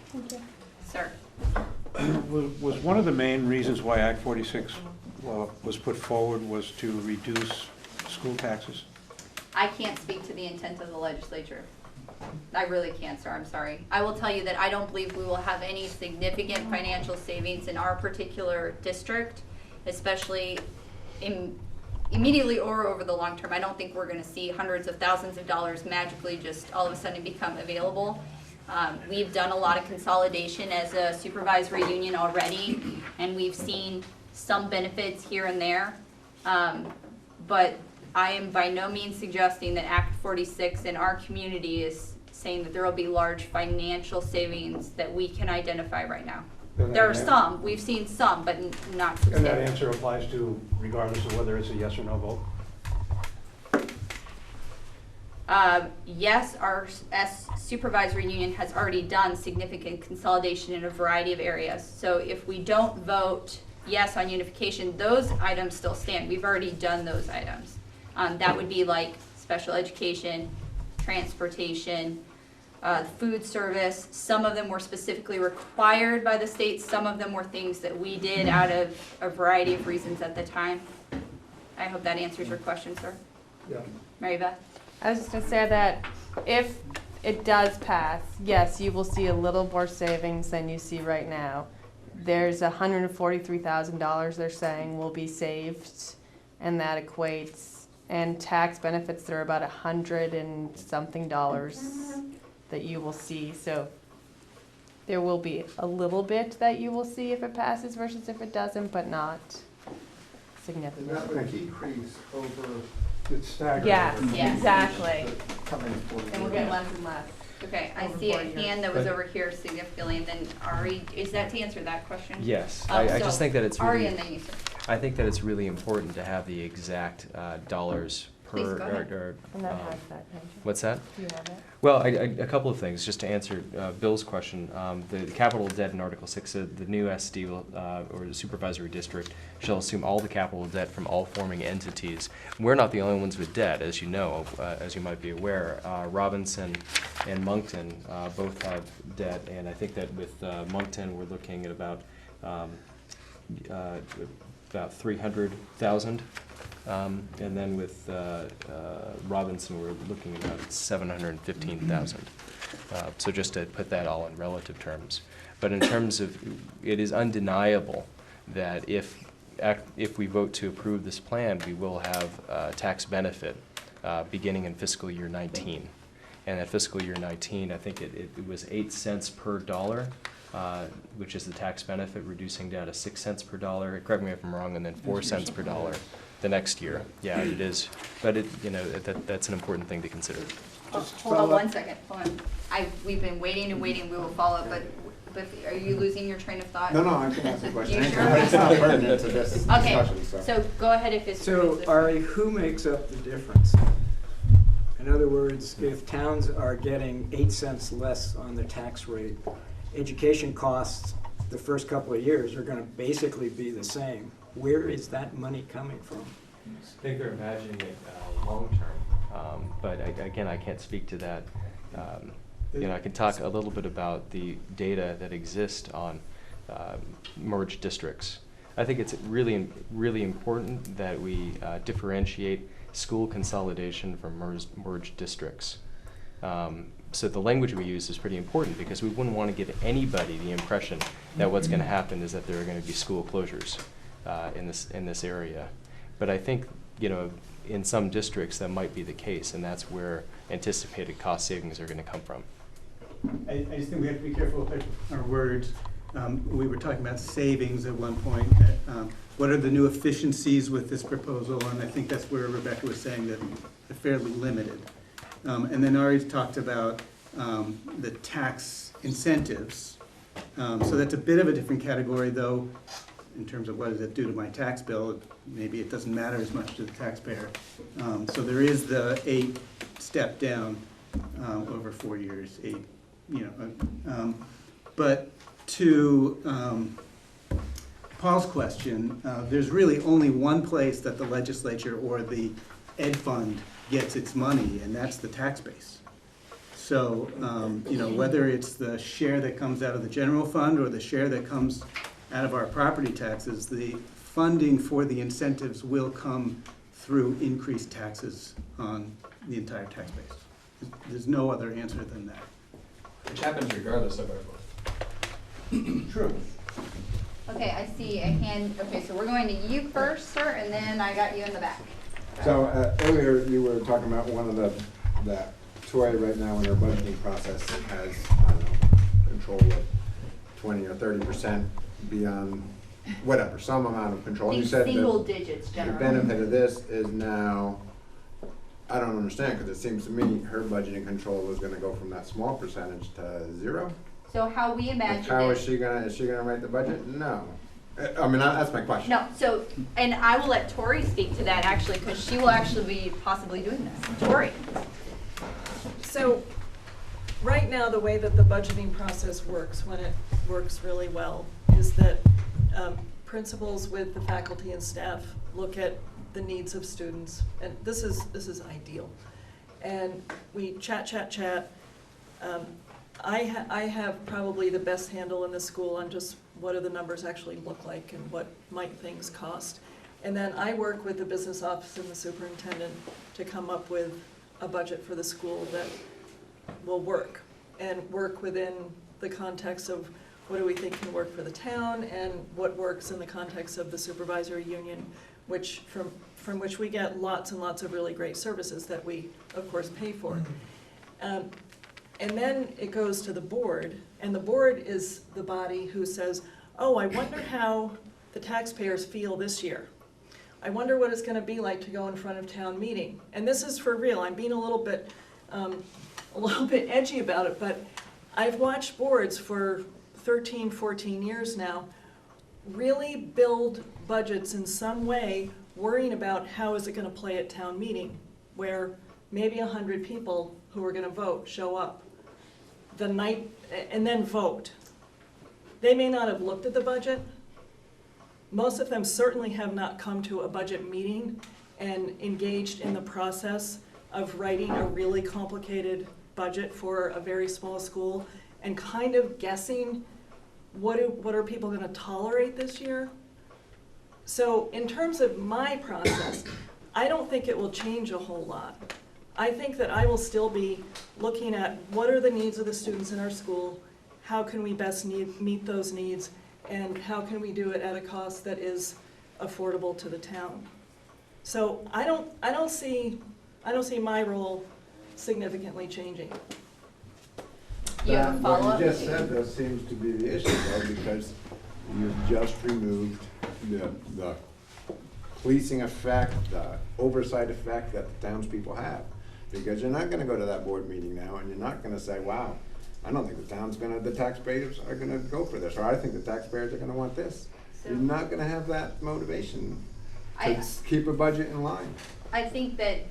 Thank you. Sir. Was one of the main reasons why Act 46 was put forward was to reduce school taxes? I can't speak to the intent of the legislature. I really can't, sir. I'm sorry. I will tell you that I don't believe we will have any significant financial savings in our particular district, especially immediately or over the long term. I don't think we're going to see hundreds of thousands of dollars magically just all of a sudden become available. We've done a lot of consolidation as a supervisory union already, and we've seen some benefits here and there. But I am by no means suggesting that Act 46 in our community is saying that there will be large financial savings that we can identify right now. There are some, we've seen some, but not And substantial. that answer applies to regardless of whether it's a yes or no vote? Yes, our supervisory union has already done significant consolidation in a variety of areas. So if we don't vote yes on unification, those items still stand. We've already done those items. That would be like special education, transportation, food service. Some of them were specifically required by the state. Some of them were things that we did out of a variety of reasons at the time. I hope that answers your question, sir. Yeah. Mary Beth? I was just going to say that if it does pass, yes, you will see a little more savings than you see right now. There's $143,000 they're saying will be saved, and that equates, and tax benefits that are about $100 and something that you will see. So there will be a little bit that you will see if it passes versus if it doesn't, but not significant. And that would decrease over, It's staggered. Yes, over Yes. exactly. coming forward. And we're getting less and less. Okay, I Over see a 4 years. hand that was But- over here significantly, and then Ari, is that to answer that question? Yes, Oh, I so just think that it's Ari really, and then you, sir. I think that it's really important to have the exact dollars Please, per, go ahead. And that has that, don't you? what's that? Do you have it? Well, a couple of things, just to answer Bill's question. The capital debt in Article 6 said the new SD will, or the supervisory district shall assume all the capital debt from all forming entities. We're not the only ones with debt, as you know, as you might be aware. Robinson and Moncton both have debt, and I think that with Moncton, we're looking at about 300,000. And then with Robinson, we're looking at about 715,000. So just to put that all in relative terms. But in terms of, it is undeniable that if we vote to approve this plan, we will have a tax benefit beginning in fiscal year 19. And at fiscal year 19, I think it was 8 cents per dollar, which is the tax benefit, reducing down to 6 cents per dollar. Correct me if I'm wrong, and then 4 cents per dollar the next year. Yeah, it is. But that's an important thing to consider. Hold on 1 second, hold on. We've been waiting and waiting, we will follow up, but are you losing your train of thought? No, I can ask a question. You sure? It's not pertinent to this Okay, discussion, so go ahead if it's. So, Ari, who makes up the difference? In other words, if towns are getting 8 cents less on the tax rate, education costs the first couple of years are going to basically be the same. Where is that money coming from? I think they're imagining it long-term, but again, I can't speak to that. I can talk a little bit about the data that exist on merged districts. I think it's really, really important that we differentiate school consolidation from merged districts. So the language we use is pretty important because we wouldn't want to give anybody the impression that what's going to happen is that there are going to be school closures in this area. But I think, you know, in some districts that might be the case, and that's where anticipated cost savings are going to come from. I just think we have to be careful with our words. We were talking about savings at one point. What are the new efficiencies with this proposal? And I think that's where Rebecca was saying that they're fairly limited. And then Ari's talked about the tax incentives. So that's a bit of a different category, though, in terms of what does it do to my tax bill. Maybe it doesn't matter as much to the taxpayer. So there is the 8 step down over 4 years, 8, you know. But to Paul's question, there's really only one place that the legislature or the Ed Fund gets its money, and that's the tax base. So, you know, whether it's the share that comes out of the general fund or the share that comes out of our property taxes, the funding for the incentives will come through increased taxes on the entire tax base. There's no other answer than that. Which happens regardless of our vote. True. Okay, I see a hand. Okay, so we're going to you first, sir, and then I got you in the back. So earlier you were talking about one of that Toy right now in their budgeting process has, I don't know, control of 20 or 30% beyond whatever, some amount of control. You said single digits the generally. benefit of this is now, I don't understand, because it seems to me her budgeting control was gonna go from that small percentage to 0. So how we imagine How it. is she gonna write the budget? No. I mean, that's my question. No, so, and I will let Tori speak to that actually, because she will actually be possibly doing this. Tori. So, right now, the way that the budgeting process works, when it works really well, is that principals with the faculty and staff look at the needs of students, and this is ideal. And we chat. I have probably the best handle in the school on just what do the numbers actually look like and what might things cost. And then I work with the business office and the superintendent to come up with a budget for the school that will work and work within the context of what do we think can work for the town and what works in the context of the supervisory union, which from which we get lots and lots of really great services that we, of course, pay for. And then it goes to the board, and the board is the body who says, oh, I wonder how the taxpayers feel this year. I wonder what it's gonna be like to go in front of town meeting. And this is for real, I'm being a little bit edgy about it, but I've watched boards for 13, 14 years now really build budgets in some way, worrying about how is it gonna play at town meeting, where maybe 100 people who are gonna vote show up the night and then vote. They may not have looked at the budget. Most of them certainly have not come to a budget meeting and engaged in the process of writing a really complicated budget for a very small school and kind of guessing what are people gonna tolerate this year. So in terms of my process, I don't think it will change a whole lot. I think that I will still be looking at what are the needs of the students in our school, how can we best meet those needs, and how can we do it at a cost that is affordable to the town. So I don't see my role significantly changing. You have a follow-up? What you just said, though, seems to be the issue, though, because you've just removed the policing effect, the oversight effect that the townspeople have. Because you're not gonna go to that board meeting now, and you're not gonna say, wow, I don't think the taxpayers are gonna go for this, or I think the taxpayers are gonna want this. So- You're not gonna have that motivation to I- keep a budget in line, I think that,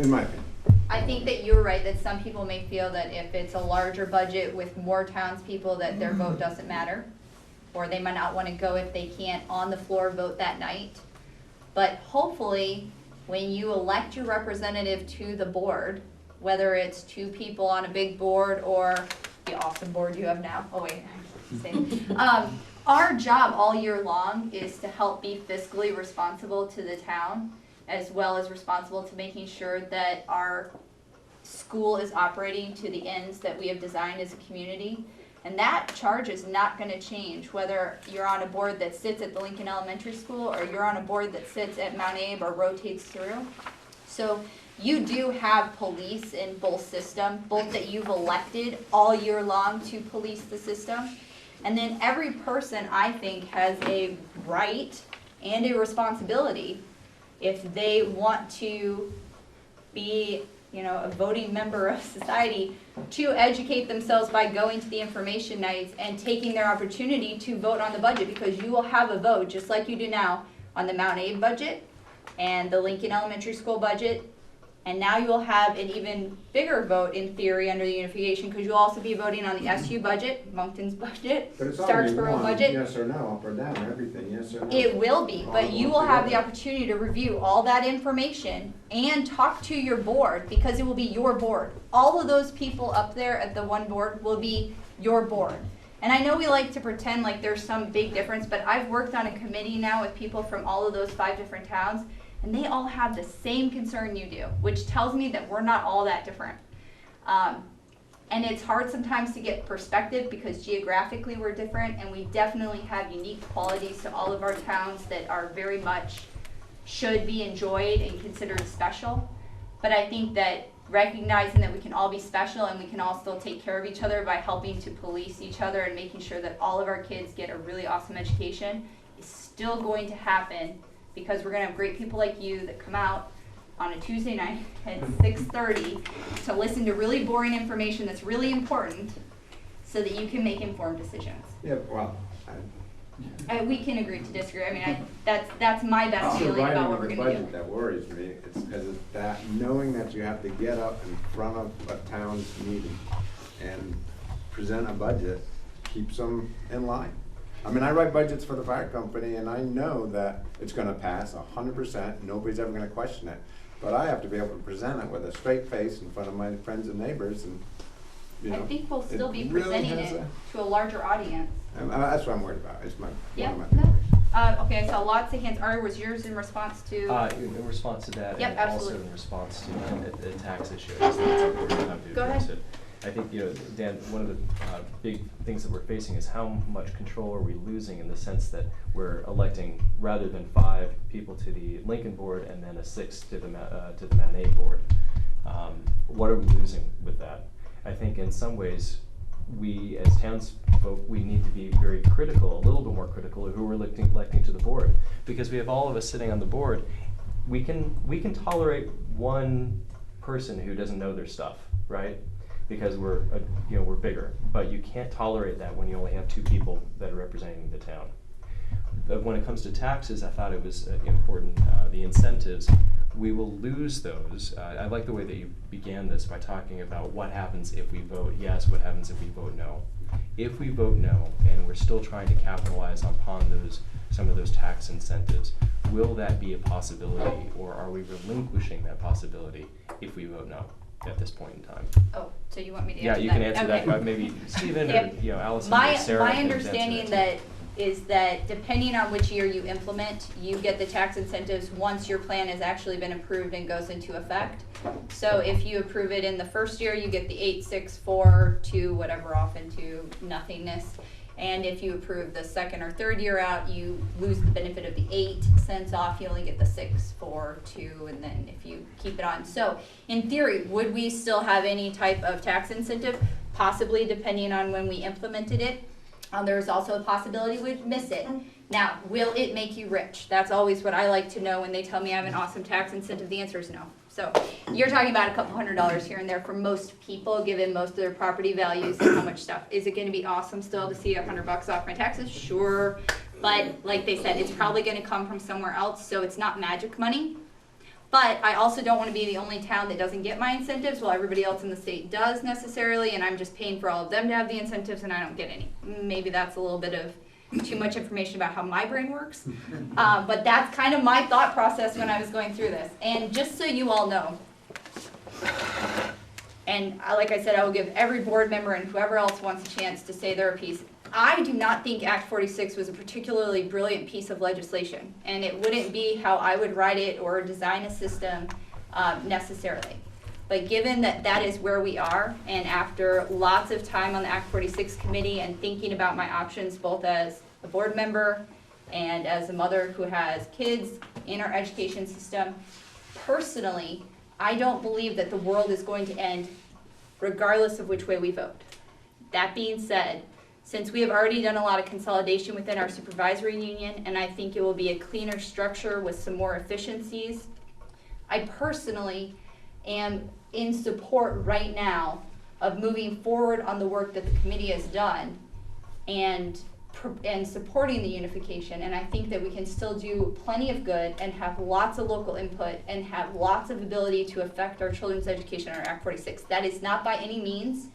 in my opinion. I think that you're right, that some people may feel that if it's a larger budget with more townspeople, that their vote doesn't matter. Or they might not wanna go if they can't on the floor vote that night. But hopefully, when you elect your representative to the board, whether it's 2 people on a big board or the awesome board you have now, oh wait, same. Our job all year long is to help be fiscally responsible to the town, as well as responsible to making sure that our school is operating to the ends that we have designed as a community. And that charge is not gonna change, whether you're on a board that sits at the Lincoln Elementary School or you're on a board that sits at Mount Abe or rotates through. So you do have police in both systems, both that you've elected all year long to police the system. And then every person, I think, has a right and a responsibility, if they want to be, you know, a voting member of society, to educate themselves by going to the information nights and taking their opportunity to vote on the budget, because you will have a vote, just like you do now, on the Mount Abe budget and the Lincoln Elementary School budget. And now you will have an even bigger vote in theory under the unification, because you'll also be voting on the SU budget, Moncton's budget, But it's only Starksboro one, budget. yes or no, up or down, everything, yes or no. It will be, but you will have the Altogether. opportunity to review all that information and talk to your board, because it will be your board. All of those people up there at the one board will be your board. And I know we like to pretend like there's some big difference, but I've worked on a committee now with people from all of those 5 different towns, and they all have the same concern you do, which tells me that we're not all that different. And it's hard sometimes to get perspective, because geographically we're different, and we definitely have unique qualities to all of our towns that are very much should be enjoyed and considered special. But I think that recognizing that we can all be special and we can all still take care of each other by helping to police each other and making sure that all of our kids get a really awesome education is still going to happen, because we're going to have great people like you that come out on a Tuesday night at 6:30 to listen to really boring information that's really important, so that you can make informed decisions. Yeah, well, We can agree to disagree. I mean, that's my best it's the feeling writing about what of we're the going to do. budget that worries me. It's because of that, knowing that you have to get up in front of a town's meeting and present a budget keeps them in line. I mean, I write budgets for the fire company, and I know that it's gonna pass 100%, nobody's ever gonna question it. But I have to be able to present it with a straight face in front of my friends and neighbors, and, you know. I think we'll still be it really presenting has it to a larger audience. That's what I'm worried about, it's one Yeah, of my no. worries. Okay, I saw lots of hands. Ari, was yours in response to? In response to that, Yep, and absolutely. also in response to the tax issue, I just think it's important time to Go address ahead. it. I think, you know, Dan, one of the big things that we're facing is how much control are we losing, in the sense that we're electing, rather than 5 people to the Lincoln board and then a 6th to the Mount A board. What are we losing with that? I think in some ways, we as townsfolk, we need to be very critical, a little bit more critical of who we're electing to the board, because we have all of us sitting on the board. We can tolerate one person who doesn't know their stuff, right? Because we're bigger, but you can't tolerate that when you only have 2 people that are representing the town. But when it comes to taxes, I thought it was important, the incentives, we will lose those. I like the way that you began this by talking about what happens if we vote yes, what happens if we vote no. If we vote no, and we're still trying to capitalize upon some of those tax incentives, will that be a possibility, or are we relinquishing that possibility if we vote no at this point in time? Oh, so you want me to Yeah, answer that? you can answer Okay. that, maybe Stephen or, Yep. Allison My or Sarah can answer understanding that. is that depending on which year you implement, you get the tax incentives once your plan has actually been approved and goes into effect. So if you approve it in the first year, you get the 8, 6, 4, 2, whatever, off into nothingness. And if you approve the second or third year out, you lose the benefit of the 8 cents off. You only get the 6, 4, 2, and then if you keep it on. So in theory, would we still have any type of tax incentive? Possibly, depending on when we implemented it. There's also a possibility we'd miss it. Now, will it make you rich? That's always what I like to know when they tell me I have an awesome tax incentive. The answer is no. So you're talking about a couple $100s here and there for most people, given most of their property values and how much stuff. Is it going to be awesome still to see $100 off my taxes? Sure. But like they said, it's probably going to come from somewhere else, so it's not magic money. But I also don't want to be the only town that doesn't get my incentives while everybody else in the state does necessarily, and I'm just paying for all of them to have the incentives and I don't get any. Maybe that's a little bit of too much information about how my brain works. But that's kind of my thought process when I was going through this. And just so you all know, And like I said, I will give every board member and whoever else wants a chance to say their piece. I do not think Act 46 was a particularly brilliant piece of legislation, and it wouldn't be how I would write it or design a system necessarily. But given that that is where we are, and after lots of time on the Act 46 committee and thinking about my options both as a board member and as a mother who has kids in our education system, personally, I don't believe that the world is going to end regardless of which way we vote. That being said, since we have already done a lot of consolidation within our supervisory union, and I think it will be a cleaner structure with some more efficiencies, I personally am in support right now of moving forward on the work that the committee has done and supporting the unification. And I think that we can still do plenty of good and have lots of local input and have lots of ability to affect our children's education under Act 46. That is not by any means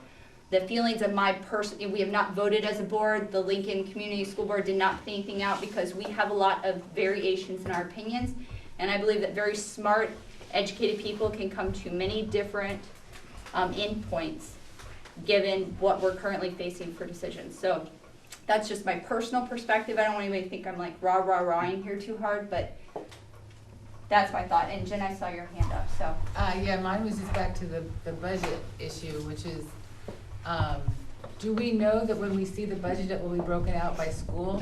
the feelings of my person. We have not voted as a board. The Lincoln Community School Board did not put anything out because we have a lot of variations in our opinions. And I believe that very smart, educated people can come to many different endpoints given what we're currently facing for decisions. So that's just my personal perspective. I don't want anybody to think I'm like rah-rah-rahing here too hard, but that's my thought. And Jen, I saw your hand up, so. Yeah, mine was just back to the budget issue, which is, do we know that when we see the budget it will be broken out by school?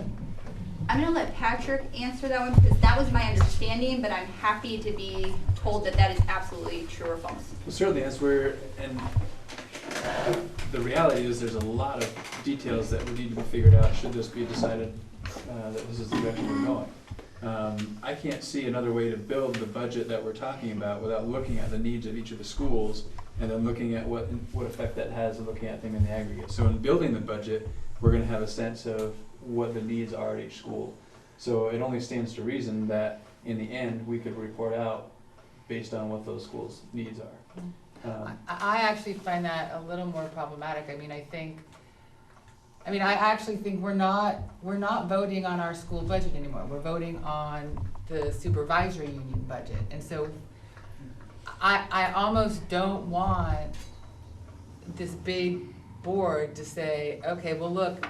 I'm gonna let Patrick answer that one because that was my understanding, but I'm happy to be told that that is absolutely true or false. Well, certainly, as we're, and the reality is there's a lot of details that would need to be figured out should this be decided that this is the direction we're going. I can't see another way to build the budget that we're talking about without looking at the needs of each of the schools and then looking at what effect that has and looking at them in the aggregate. So in building the budget, we're going to have a sense of what the needs are at each school. So it only stands to reason that in the end we could report out based on what those schools' needs are. I actually find that a little more problematic. I actually think we're not voting on our school budget anymore. We're voting on the supervisory union budget. And so I almost don't want this big board to say, okay, well look,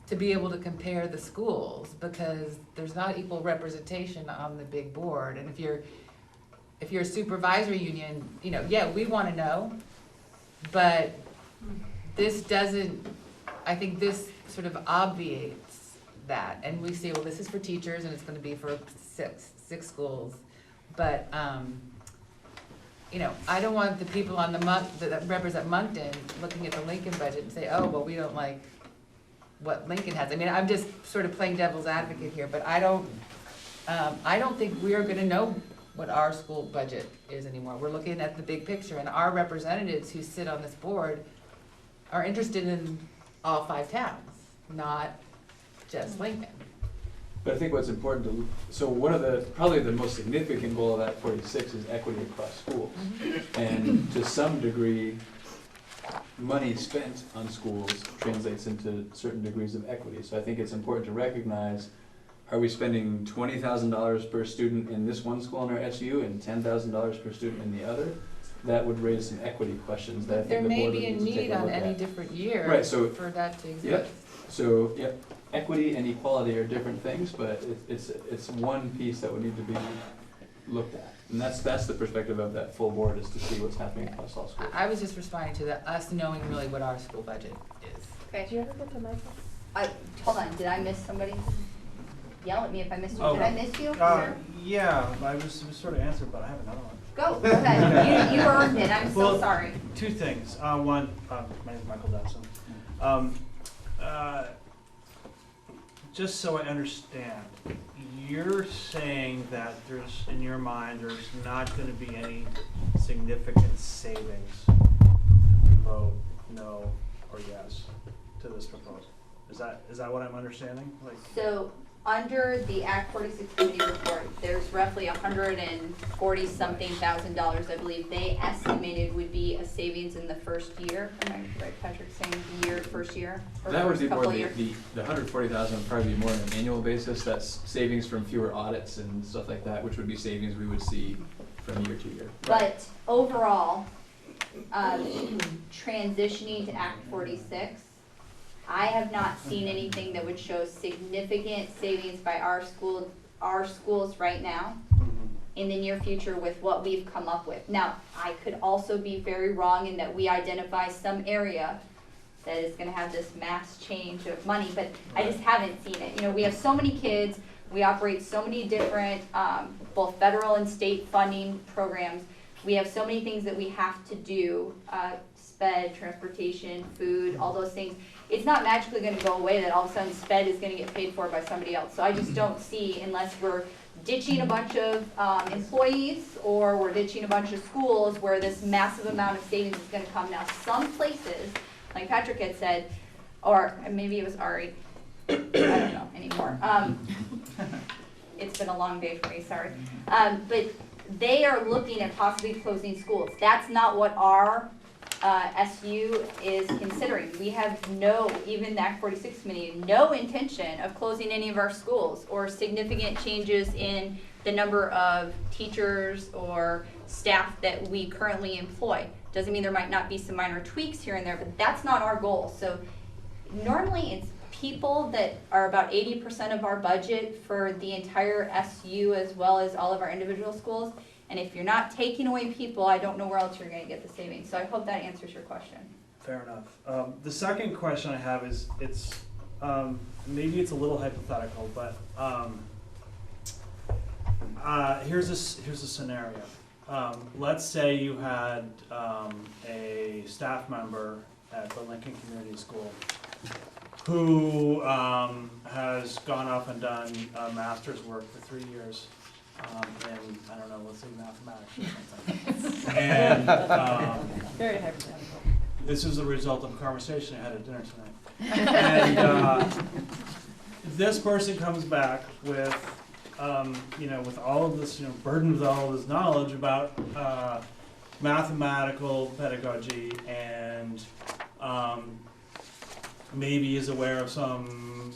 to be able to compare the schools, because there's not equal representation on the big board. And if you're a supervisory union, yeah, we want to know, but this doesn't, I think this sort of obviates that. And we say, well, this is for teachers and it's going to be for six schools. But, I don't want the people on that represent Moncton looking at the Lincoln budget and say, oh, well, we don't like what Lincoln has. I'm just sort of playing devil's advocate here, but I don't think we are going to know what our school budget is anymore. We're looking at the big picture, and our representatives who sit on this board are interested in all 5 towns, not just Lincoln. But I think what's important so one of probably the most significant goal of Act 46 is equity across schools. And to some degree, money spent on schools translates into certain degrees of equity. So I think it's important to recognize, are we spending $20,000 per student in this one school in our SU and $10,000 per student in the other? That would raise some equity questions that I think There the may board be would a need to take need a on look any at. different year Right, so, for that to exist. Yep. So, yep, equity and equality are different things, but it's one piece that would need to be looked at. And that's the perspective of that full board, is to see what's happening across all schools. I was just responding to us knowing really what our school budget is. Okay. Do you ever get to Michael? Hold on, did I miss somebody? Yell at me if I missed you. Oh. Did I miss you, sir? Yeah, I was sort of answered, but I have another one. Go ahead. You earned it. I'm so sorry. 2 things. One, my name is Michael Addison. Just so I understand, you're saying that in your mind, there's not going to be any significant savings if we vote no or yes to this proposal. Is that what I'm understanding? So under the Act 46 committee report, there's roughly $140-something thousand, I believe they estimated would be a savings in the first year. Am I right, Patrick, saying first year? Or That would first be more, couple the years? 140,000 would probably be more on an annual basis. That's savings from fewer audits and stuff like that, which would be savings we would see from year to year. But overall, transitioning to Act 46, I have not seen anything that would show significant savings by our schools right now in the near future with what we've come up with. Now, I could also be very wrong in that we identify some area that is gonna have this mass change of money, but I just haven't seen it. You know, we have so many kids, we operate so many different, both federal and state funding programs. We have so many things that we have to do, sped, transportation, food, all those things. It's not magically gonna go away that all of a sudden sped is gonna get paid for by somebody else. So I just don't see, unless we're ditching a bunch of employees or we're ditching a bunch of schools where this massive amount of savings is gonna come. Now, some places, like Patrick had said, or maybe it was Ari, I don't know anymore. It's been a long day for me, sorry. But they are looking at possibly closing schools. That's not what our SU is considering. We have no, even the Act 46 committee, no intention of closing any of our schools or significant changes in the number of teachers or staff that we currently employ. Doesn't mean there might not be some minor tweaks here and there, but that's not our goal. So normally it's people that are about 80% of our budget for the entire SU as well as all of our individual schools. And if you're not taking away people, I don't know where else you're gonna get the savings. So I hope that answers your question. Fair enough. The second question I have is, maybe it's a little hypothetical, but here's a scenario. Let's say you had a staff member at the Lincoln Community School who has gone off and done master's work for 3 years in, I don't know, let's say mathematics or something. And Very hypothetical. this is a result of a conversation I had at dinner tonight. And this person comes back with, with all of this, burdened with all of this knowledge about mathematical pedagogy and maybe is aware of some,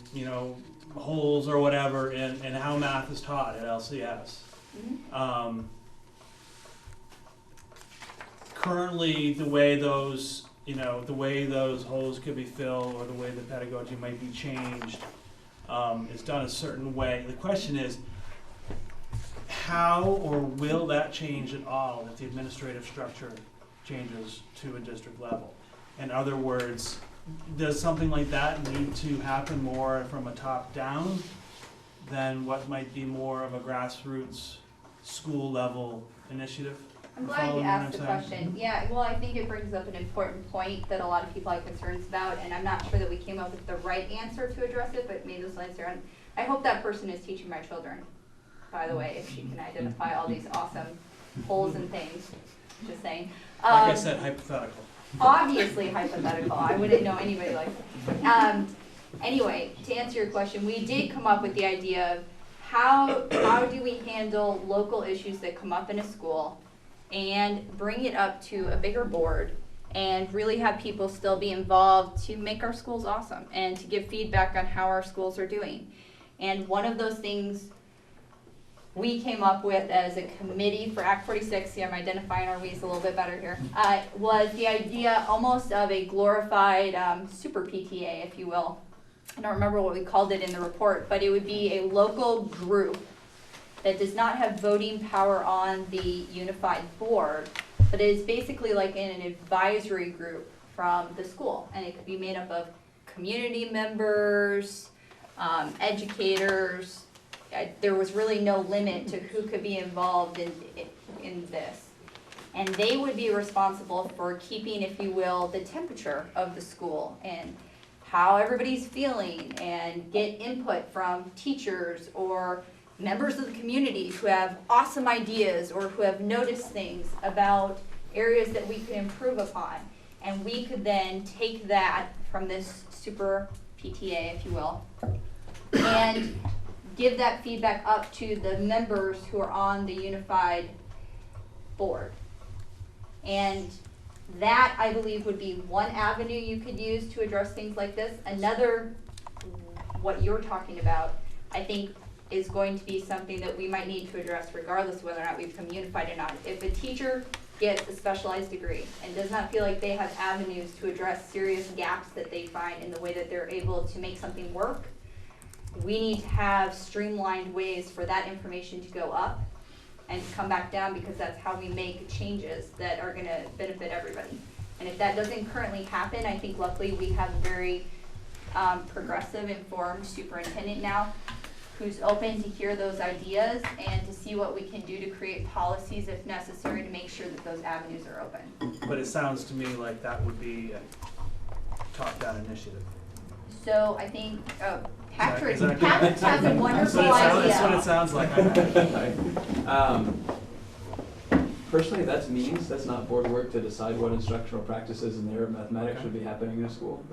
holes or whatever in how math is taught at LCS. Mm-hmm. Currently, the way those holes could be filled or the way the pedagogy might be changed is done a certain way. The question is, how or will that change at all if the administrative structure changes to a district level? In other words, does something like that need to happen more from a top-down than what might be more of a grassroots school level initiative? I'm glad you asked the question. Yeah, well, I think it brings up an important point that a lot of people have concerns about, and I'm not sure that we came up with the right answer to address it, but maybe this will answer. And I hope that person is teaching my children, by the way, if she can identify all these awesome holes and things. Just saying. Like I said, hypothetical. Obviously hypothetical. I wouldn't know anybody like that. Anyway, to answer your question, we did come up with the idea of how do we handle local issues that come up in a school and bring it up to a bigger board and really have people still be involved to make our schools awesome and to give feedback on how our schools are doing. And one of those things we came up with as a committee for Act 46, see I'm identifying our we's a little bit better here, was the idea almost of a glorified super PTA, if you will. I don't remember what we called it in the report, but it would be a local group that does not have voting power on the unified board, but it is basically like in an advisory group from the school. And it could be made up of community members, educators. There was really no limit to who could be involved in this. And they would be responsible for keeping, if you will, the temperature of the school and how everybody's feeling and get input from teachers or members of the community who have awesome ideas or who have noticed things about areas that we could improve upon. And we could then take that from this super PTA, if you will, and give that feedback up to the members who are on the unified board. And that, I believe, would be one avenue you could use to address things like this. Another, what you're talking about, I think is going to be something that we might need to address regardless of whether or not we become unified or not. If a teacher gets a specialized degree and does not feel like they have avenues to address serious gaps that they find in the way that they're able to make something work, we need to have streamlined ways for that information to go up and to come back down, because that's how we make changes that are gonna benefit everybody. And if that doesn't currently happen, I think luckily we have a very progressive, informed superintendent now who's open to hear those ideas and to see what we can do to create policies if necessary to make sure that those avenues are open. But it sounds to me like that would be a top-down initiative. So I think, Patrick Is that has a wonderful idea. That's what it sounds like. Personally, that's means, that's not board work to decide what instructional practices in their mathematics should be happening in a school.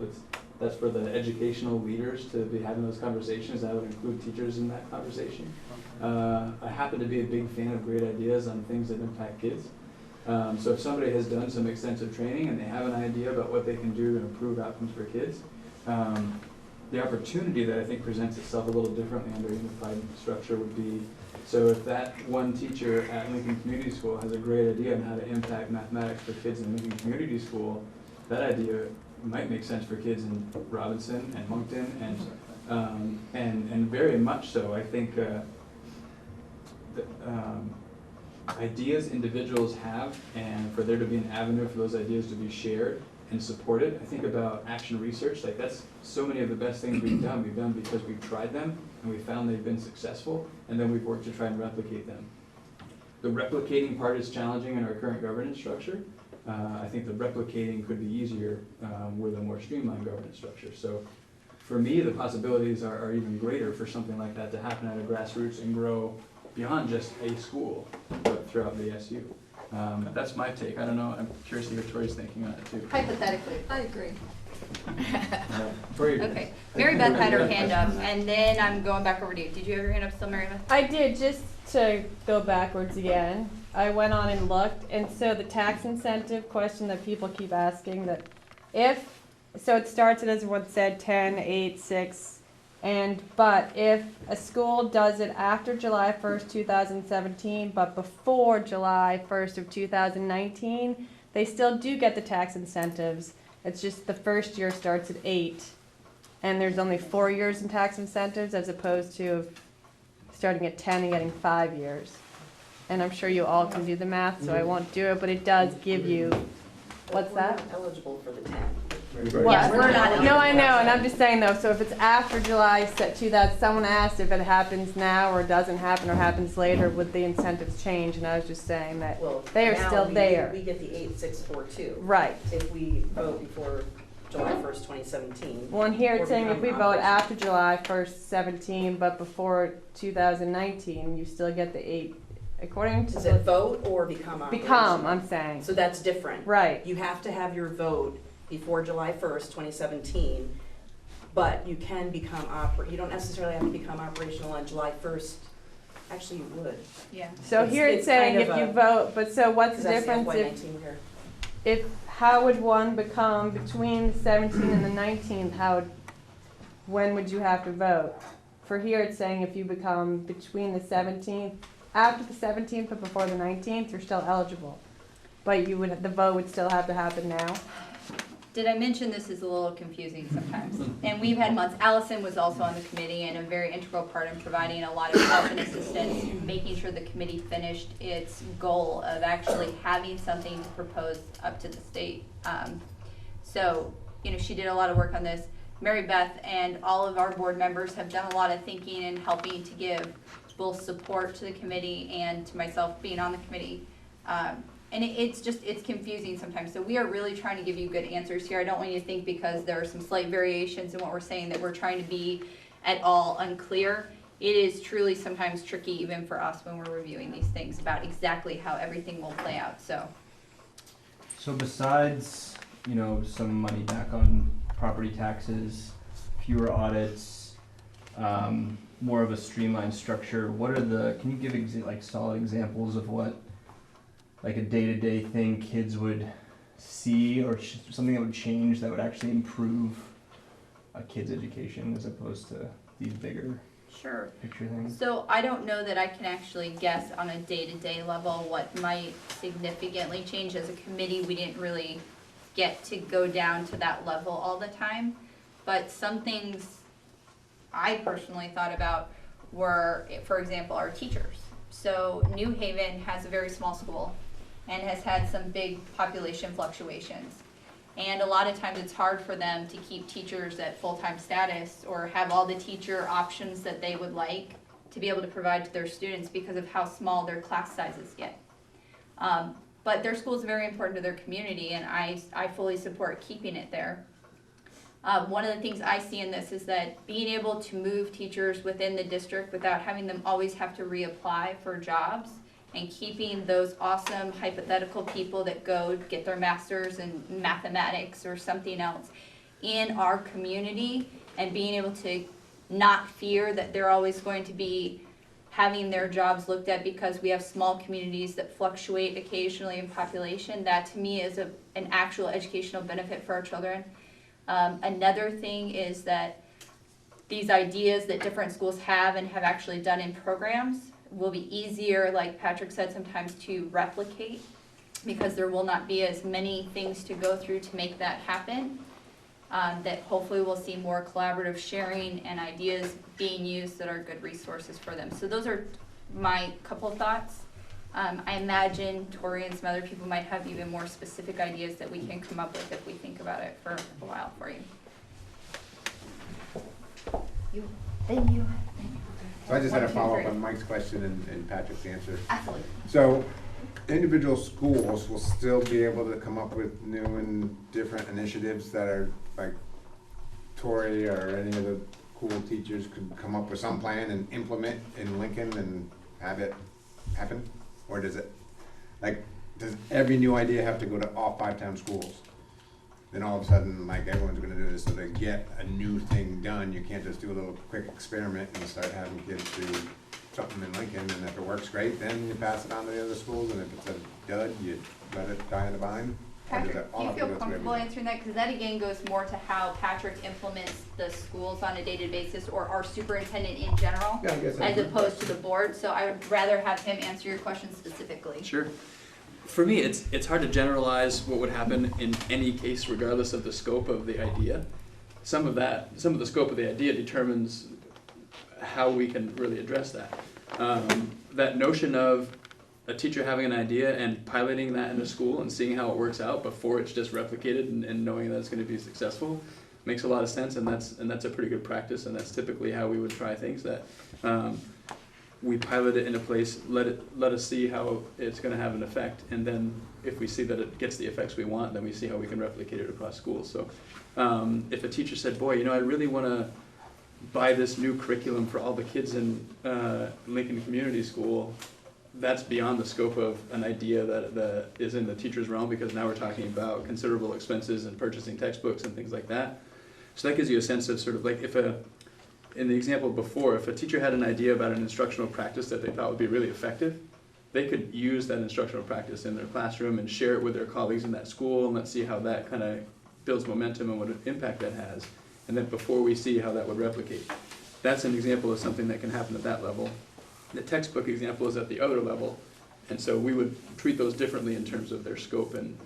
That's for the educational leaders to be having those conversations. That would include teachers in that conversation. I happen to be a big fan of great ideas on things that impact kids. So if somebody has done some extensive training and they have an idea about what they can do to improve outcomes for kids, the opportunity that I think presents itself a little differently under a unified structure would be, so if that one teacher at Lincoln Community School has a great idea on how to impact mathematics for kids in Lincoln Community School, that idea might make sense for kids in Robinson and Moncton and very much so. I think ideas individuals have, and for there to be an avenue for those ideas to be shared and supported. I think about action research, like that's so many of the best things we've done because we've tried them and we found they've been successful, and then we've worked to try and replicate them. The replicating part is challenging in our current governance structure. I think the replicating could be easier with a more streamlined governance structure. So for me, the possibilities are even greater for something like that to happen at a grassroots and grow beyond just a school, but throughout the SU. That's my take. I don't know. I'm curious to hear Tori's thinking on it too. Hypothetically. I agree. Tori. Okay. Mary Beth had her hand up, and then I'm going back over to you. Did you have your hand up still, Mary Beth? I did, just to go backwards again. I went on and looked, and so the tax incentive question that people keep asking, that so it starts at, as everyone said, 10, 8, 6, but if a school does it after July 1st, 2017, but before July 1st of 2019, they still do get the tax incentives. It's just the first year starts at 8, and there's only 4 years in tax incentives as opposed to starting at 10 and getting 5 years. And I'm sure you all can do the math, so I won't do it, but it does give you, what's that? We're not eligible for the 10. Yes, we're not. No, I know, and I'm just saying though, so if it's after July 2000, someone asked if it happens now or doesn't happen or happens later, would the incentives change? And I was just saying that they are still there. We get the 8642. Right. If we vote before July 1st, 2017. Well, and here or it's saying if we become vote operational. after July 1st, 17, but before 2019, you still get the 8, according to Is it vote or become operational? Become, I'm saying. So that's different. Right. You have to have your vote before July 1st, 2017, but you can become you don't necessarily have to become operational on July 1st. Actually, you would. Yeah. So here it's saying kind if of you vote, but so what's the Because that's difference FY19 here. if how would one become between the 17th and the 19th? When would you have to vote? For here it's saying if you become between the 17th, after the 17th but before the 19th, you're still eligible. But the vote would still have to happen now. Did I mention this is a little confusing sometimes? And we've had months. Allison was also on the committee and a very integral part in providing a lot of help and assistance, making sure the committee finished its goal of actually having something to propose up to the state. So, she did a lot of work on this. Mary Beth and all of our board members have done a lot of thinking and helping to give both support to the committee and to myself being on the committee. And it's confusing sometimes. So we are really trying to give you good answers here. I don't want you to think because there are some slight variations in what we're saying that we're trying to be at all unclear. It is truly sometimes tricky even for us when we're reviewing these things about exactly how everything will play out. So besides, some money back on property taxes, fewer audits, more of a streamlined structure, can you give solid examples of what like a day-to-day thing kids would see or something that would change that would actually improve a kid's education as opposed to these bigger Sure. picture things? So I don't know that I can actually guess on a day-to-day level what might significantly change. As a committee, we didn't really get to go down to that level all the time. But some things I personally thought about were, for example, our teachers. So New Haven has a very small school and has had some big population fluctuations. And a lot of times it's hard for them to keep teachers at full-time status or have all the teacher options that they would like to be able to provide to their students because of how small their class sizes get. But their school is very important to their community, and I fully support keeping it there. One of the things I see in this is that being able to move teachers within the district without having them always have to reapply for jobs, and keeping those awesome hypothetical people that go get their masters in mathematics or something else in our community, and being able to not fear that they're always going to be having their jobs looked at because we have small communities that fluctuate occasionally in population. That to me is an actual educational benefit for our children. Another thing is that these ideas that different schools have and have actually done in programs will be easier, like Patrick said, sometimes to replicate because there will not be as many things to go through to make that happen. That hopefully we'll see more collaborative sharing and ideas being used that are good resources for them. So those are my couple of thoughts. I imagine Tori and some other people might have even more specific ideas that we can come up with if we think about it for a while for you. Then you. So I just had a follow-up on Mike's question and Patrick's answer. Absolutely. So individual schools will still be able to come up with new and different initiatives that are like Tori or any of the cool teachers could come up with some plan and implement in Lincoln and have it happen? Or does every new idea have to go to all 5 town schools? Then all of a sudden, like, everyone's gonna do this, so they get a new thing done. You can't just do a little quick experiment and start having kids do something in Lincoln, and if it works great, then you pass it on to the other schools, and if it's a dud, you let it die in the vine? Patrick, do you feel comfortable answering that? Because that again goes more to how Patrick implements the schools on a day-to-day basis, or our superintendent in general, Yeah, I guess as opposed to the board. So I would rather have him answer your question specifically. Sure. For me, it's hard to generalize what would happen in any case, regardless of the scope of the idea. Some of the scope of the idea determines how we can really address that. That notion of a teacher having an idea and piloting that in a school and seeing how it works out before it's just replicated and knowing that it's going to be successful makes a lot of sense, and that's a pretty good practice, and that's typically how we would try things. That we pilot it in a place, let us see how it's going to have an effect, and then if we see that it gets the effects we want, then we see how we can replicate it across schools. So if a teacher said, boy, I really want to buy this new curriculum for all the kids in Lincoln Community School, that's beyond the scope of an idea that is in the teacher's realm, because now we're talking about considerable expenses and purchasing textbooks and things like that. So that gives you a sense of sort of like in the example before, if a teacher had an idea about an instructional practice that they thought would be really effective, they could use that instructional practice in their classroom and share it with their colleagues in that school, and let's see how that kind of builds momentum and what impact that has. And then before we see how that would replicate. That's an example of something that can happen at that level. The textbook example is at the other level, and so we would treat those differently in terms of their scope and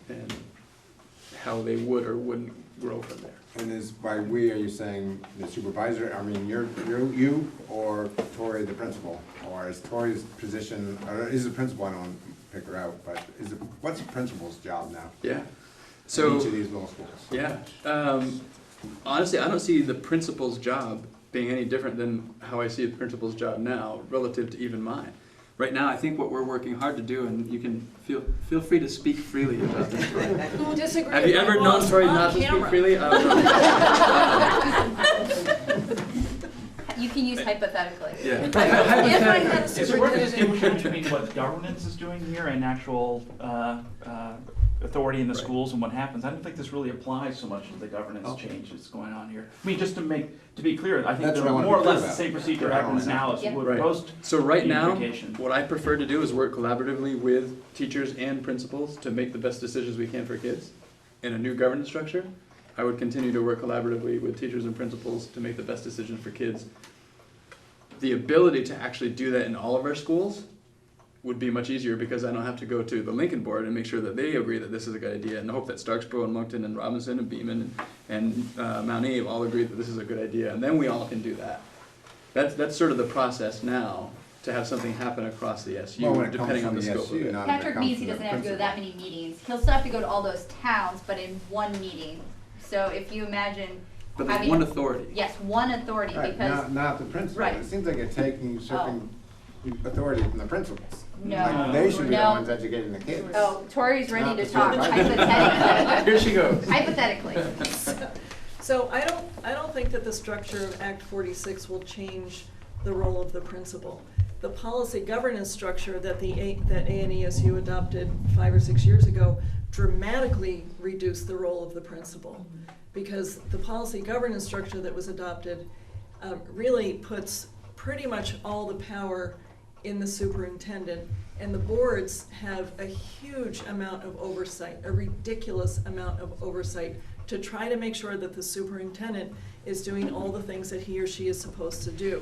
how they would or wouldn't grow from there. And by we, are you saying the supervisor, I mean, you or Tori the principal? Or is Tori's position, or is the principal, I don't want to pick her out, but what's the principal's job now? Yeah. So, in each of these little schools? Yeah. Honestly, I don't see the principal's job being any different than how I see the principal's job now relative to even mine. Right now, I think what we're working hard to do, and you can feel free to speak freely about this. Who disagree? Have you ever known Tori not to speak freely? You can use hypothetically. Yeah. It's worth distinguishing between what governance is doing here and actual authority in the schools and what happens. I don't think this really applies so much to the governance change that's going on here. I mean, just to be clear, I think there are more or less the same procedure happens now as it would post. So right now, what I prefer to do is work collaboratively with teachers and principals to make the best decisions we can for kids. In a new governance structure, I would continue to work collaboratively with teachers and principals to make the best decision for kids the ability to actually do that in all of our schools would be much easier, because I don't have to go to the Lincoln board and make sure that they agree that this is a good idea, and hope that Starksboro and Moncton and Robinson and Beaman and Mount Abe all agree that this is a good idea, and then we all can do that. That's sort of the process now, to have something happen across the SU, Well, when it comes depending on from the the scope of SU, it. not when it Patrick comes means from he the doesn't have to go to that principals. many meetings. He'll still have to go to all those towns, but in one meeting. So if you imagine But there's having one authority. Yes, one authority, Right, because not the principal. Right. It seems like you're taking usurping authority from the principals. No. Like, they should be the No. ones educating the kids. Oh, Tori's ready Not to the talk supervisor. hypothetically. Here she goes. Hypothetically. So I don't think that the structure of Act 46 will change the role of the principal. The policy governance structure that that ANESU adopted 5 or 6 years ago dramatically reduced the role of the principal, because the policy governance structure that was adopted really puts pretty much all the power in the superintendent, and the boards have a huge amount of oversight, a ridiculous amount of oversight, to try to make sure that the superintendent is doing all the things that he or she is supposed to do.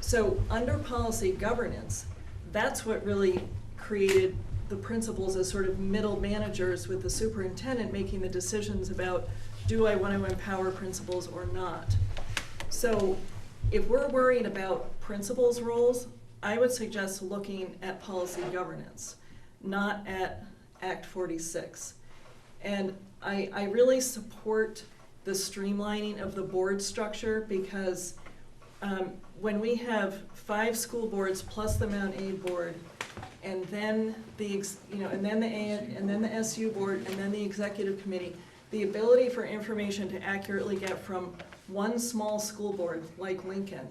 So under policy governance, that's what really created the principals as sort of middle managers with the superintendent making the decisions about, do I want to empower principals or not? So if we're worried about principals' roles, I would suggest looking at policy governance, not at Act 46. And I really support the streamlining of the board structure, because when we have 5 school boards plus the Mount Abe board, and then the SU board, and then the executive committee, the ability for information to accurately get from one small school board like Lincoln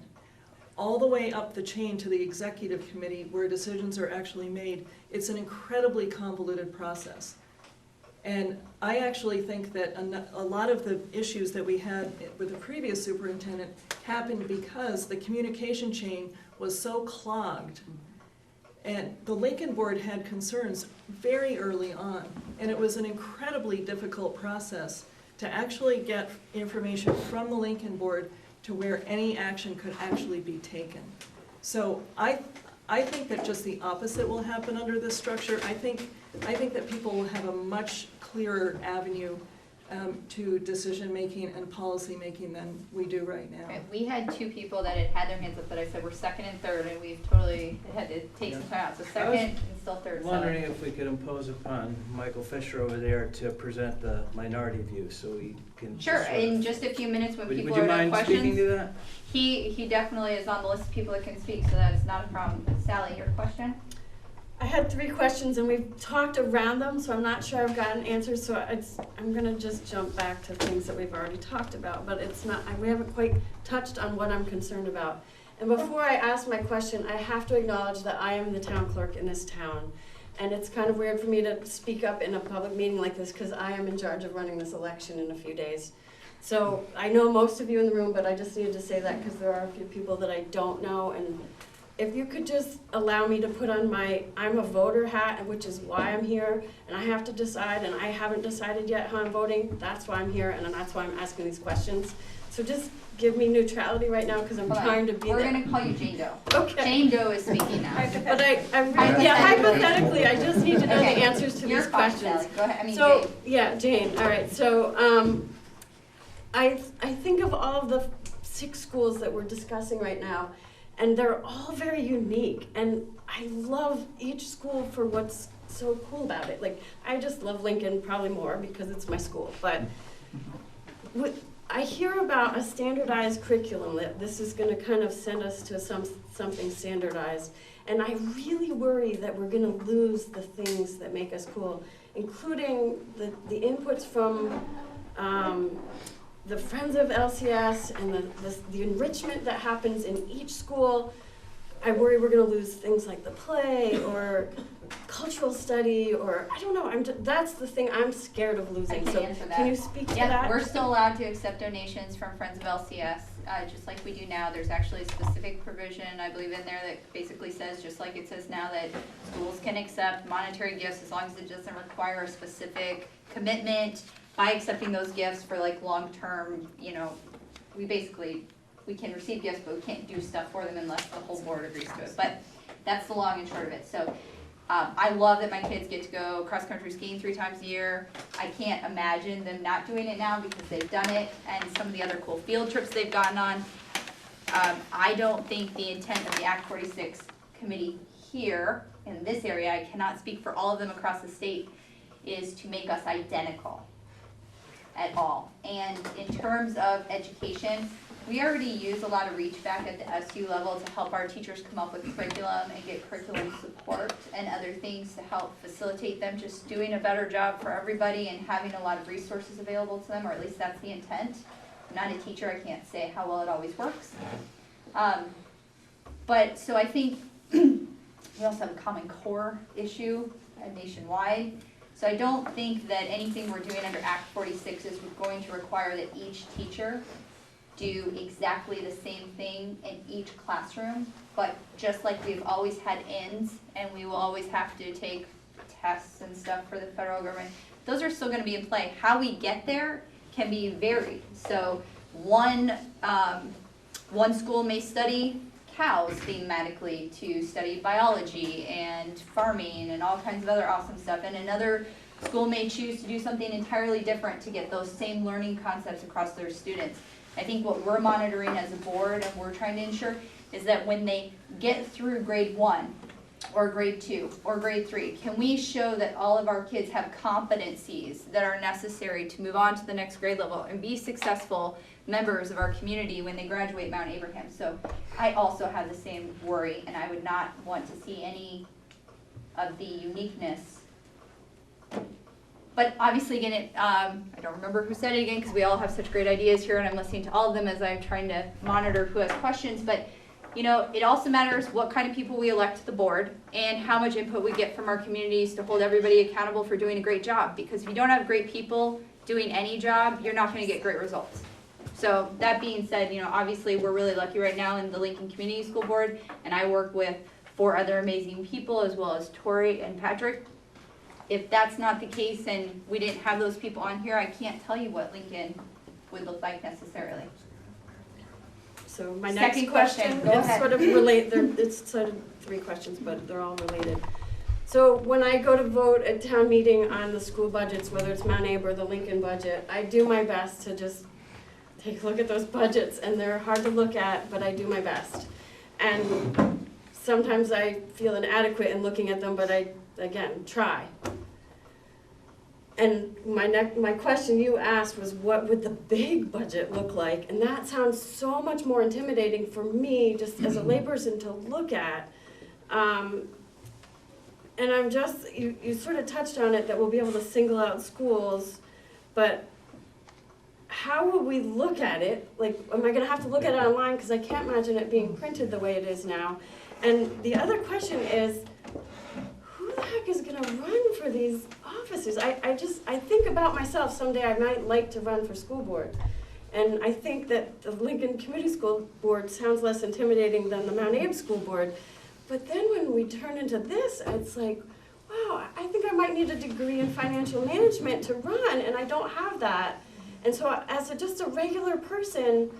all the way up the chain to the executive committee where decisions are actually made, it's an incredibly convoluted process. And I actually think that a lot of the issues that we had with the previous superintendent happened because the communication chain was so clogged. And the Lincoln board had concerns very early on, and it was an incredibly difficult process to actually get information from the Lincoln board to where any action could actually be taken. So I think that just the opposite will happen under this structure. I think that people will have a much clearer avenue to decision-making and policy-making than we do right now. Right, we had 2 people that had their hands up that I said were second and third, and we've totally had to take some time out. So second and still third. Wondering if we could impose upon Michael Fisher over there to present the minority view, so we can. Sure, sort of- in just a few minutes when Would people you are mind questions. speaking to that? He definitely is on the list of people that can speak, so that is not a problem. Sally, your question? I had 3 questions and we've talked around them, so I'm not sure I've gotten answers, so I'm gonna just jump back to things that we've already talked about, but we haven't quite touched on what I'm concerned about. And before I ask my question, I have to acknowledge that I am the town clerk in this town. And it's kind of weird for me to speak up in a public meeting like this, because I am in charge of running this election in a few days. So I know most of you in the room, but I just needed to say that because there are a few people that I don't know, and if you could just allow me to put on my I'm a voter hat, which is why I'm here, and I have to decide, and I haven't decided yet how I'm voting, that's why I'm here, and that's why I'm asking these questions. So just give me neutrality right now, because I'm trying to be We're there. gonna call you Jane Doe. Okay. Jane Doe is speaking now. But hypothetically, I just need to know Okay. the answers to You're these fine, questions. Sally. Go ahead, I mean So, Jane. yeah, Jane, all right, so, I think of all of the 6 schools that we're discussing right now, and they're all very unique, and I love each school for what's so cool about it. Like, I just love Lincoln probably more because it's my school, but I hear about a standardized curriculum, that this is gonna kind of send us to something standardized, and I really worry that we're gonna lose the things that make us cool, including the inputs from the Friends of LCS and the enrichment that happens in each school. I worry we're going to lose things like the play or cultural study, or I don't know. That's the thing I'm scared of losing. I can So answer that. can you speak to Yeah, that? we're still allowed to accept donations from Friends of LCS, just like we do now. There's actually a specific provision, I believe, in there that basically says, just like it says now, that schools can accept monetary gifts as long as it doesn't require a specific commitment. By accepting those gifts for like long-term, we basically we can receive gifts, but we can't do stuff for them unless the whole board agrees to it. But that's the long and short of it. So I love that my kids get to go cross-country skiing 3 times a year. I can't imagine them not doing it now because they've done it, and some of the other cool field trips they've gotten on. I don't think the intent of the Act 46 committee here in this area, I cannot speak for all of them across the state, is to make us identical at all. And in terms of education, we already use a lot of reach back at the SU level to help our teachers come up with curriculum and get curriculum support and other things to help facilitate them just doing a better job for everybody and having a lot of resources available to them, or at least that's the intent. I'm not a teacher, I can't say how well it always works. But so I think we also have a Common Core issue nationwide. So I don't think that anything we're doing under Act 46 is going to require that each teacher do exactly the same thing in each classroom, but just like we've always had ends and we will always have to take tests and stuff for the federal government, those are still going to be in play. How we get there can be varied. So one school may study cows thematically to study biology and farming and all kinds of other awesome stuff, and another school may choose to do something entirely different to get those same learning concepts across their students. I think what we're monitoring as a board and we're trying to ensure is that when they get through grade 1 or grade 2 or grade 3, can we show that all of our kids have competencies that are necessary to move on to the next grade level and be successful members of our community when they graduate Mount Abraham. So I also have the same worry, and I would not want to see any of the uniqueness. But obviously, again, I don't remember who said it again because we all have such great ideas here, and I'm listening to all of them as I'm trying to monitor who has questions. But you know, it also matters what kind of people we elect to the board and how much input we get from our communities to hold everybody accountable for doing a great job. Because if you don't have great people doing any job, you're not going to get great results. So that being said, you know, obviously we're really lucky right now in the Lincoln Community School Board, and I work with 4 other amazing people as well as Tori and Patrick. If that's not the case and we didn't have those people on here, I can't tell you what Lincoln would look like necessarily. So my Second next question, go is ahead. sort of related, it's sort of 3 questions, but they're all related. So when I go to vote at town meeting on the school budgets, whether it's Mount Abe or the Lincoln budget, I do my best to just take a look at those budgets, and they're hard to look at, but I do my best. And sometimes I feel inadequate in looking at them, but I, again, try. And my question you asked was, what would the big budget look like? And that sounds so much more intimidating for me, just as a layperson, to look at. And I'm just, you sort of touched on it, that we'll be able to single out schools, but how will we look at it? Like, am I gonna have to look at it online? Because I can't imagine it being printed the way it is now. And the other question is, who the heck is gonna run for these offices? I think about myself, someday I might like to run for school board. And I think that the Lincoln Community School Board sounds less intimidating than the Mount Abe School Board. But then when we turn into this, it's like, wow, I think I might need a degree in financial management to run, and I don't have that. And so as just a regular person,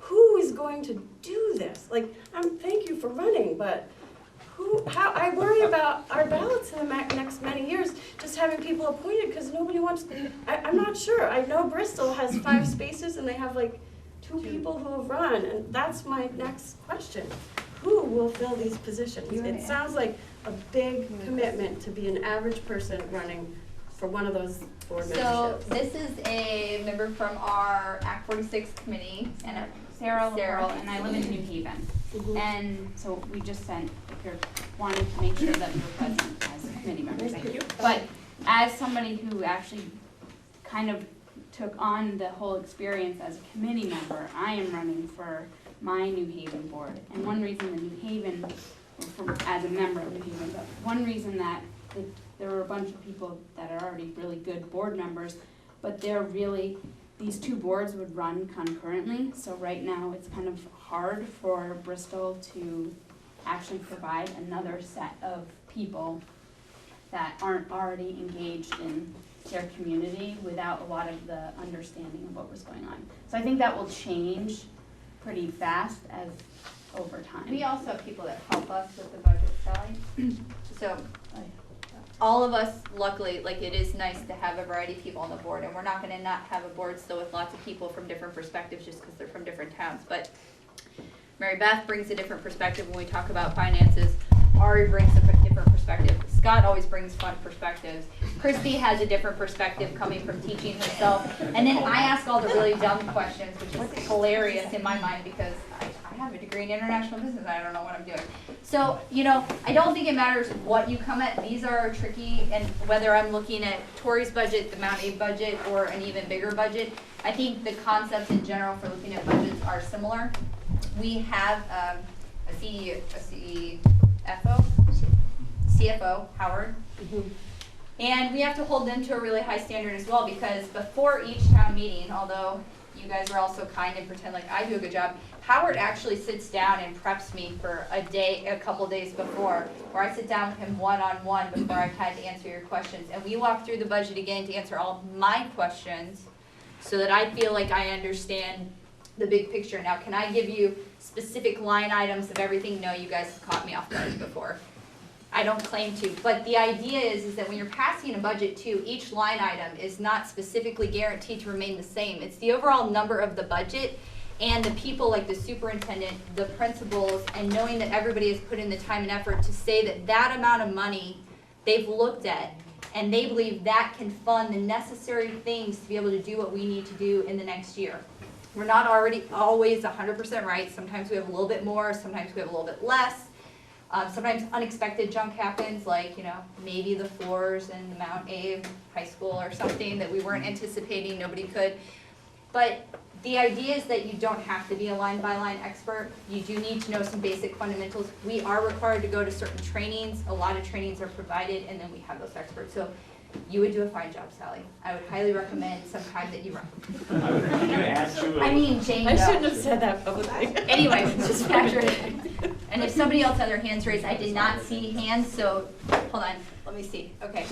who is going to do this? Like, thank you for running, but I worry about our ballots in the next many years, just having people appointed, because nobody wants, I'm not sure. I know Bristol has 5 spaces and they have like 2 people who have run, and that's my next question. Who will fill these positions? It sounds like a big commitment to be an average person running for one of those board memberships. So this is a member from our Act 46 committee, and Sarah, and I live in New Haven. Mm-hmm. And so we just sent, if you're wanting to make sure that you're present as committee members. Thank you. But as somebody who actually kind of took on the whole experience as a committee member, I am running for my New Haven board. And one reason the New Haven, as a member of New Haven, but one reason that there were a bunch of people that are already really good board members, but they're really, these 2 boards would run concurrently. So right now it's kind of hard for Bristol to actually provide another set of people that aren't already engaged in their community without a lot of the understanding of what was going on. So I think that will change pretty fast as over time. We also have people that help us with the budget, Sally. So, all of us, luckily, like, it is nice to have a variety of people on the board, and we're not gonna not have a board still with lots of people from different perspectives just because they're from different towns, but Mary Beth brings a different perspective when we talk about finances. Ari brings a different perspective. Scott always brings fun perspectives. Christy has a different perspective coming from teaching herself. And then I ask all the really dumb questions, which is hilarious in my mind because I have a degree in international business and I don't know what I'm doing. So, you know, I don't think it matters what you come at. These are tricky, and whether I'm looking at Tori's budget, the Mount A budget, or an even bigger budget, I think the concepts in general for looking at budgets are similar. We have CFO, Howard. And we have to hold them to a really high standard as well, because before each town meeting, although you guys are also kind and pretend like I do a good job, Howard actually sits down and preps me for a couple days before, where I sit down with him one-on-one before I've had to answer your questions. And we walk through the budget again to answer all of my questions so that I feel like I understand the big picture. Now, can I give you specific line items of everything? No, you guys have caught me off guard before. I don't claim to, but the idea is that when you're passing a budget too, each line item is not specifically guaranteed to remain the same. It's the overall number of the budget and the people like the superintendent, the principals, and knowing that everybody has put in the time and effort to say that that amount of money they've looked at and they believe that can fund the necessary things to be able to do what we need to do in the next year. We're not always 100% right. Sometimes we have a little bit more, sometimes we have a little bit less. Sometimes unexpected junk happens, like, you know, maybe the floors in Mount A High School or something that we weren't anticipating, nobody could. But the idea is that you don't have to be a line-by-line expert. You do need to know some basic fundamentals. We are required to go to certain trainings. A lot of trainings are provided, and then we have those experts. So you would do a fine job, Sally. I would highly recommend some time that you run. I mean, Jane. I shouldn't have said that publicly. Anyway, just factor it in. And if somebody else had their hands raised, I did not see hands, so hold on, let me see. Okay,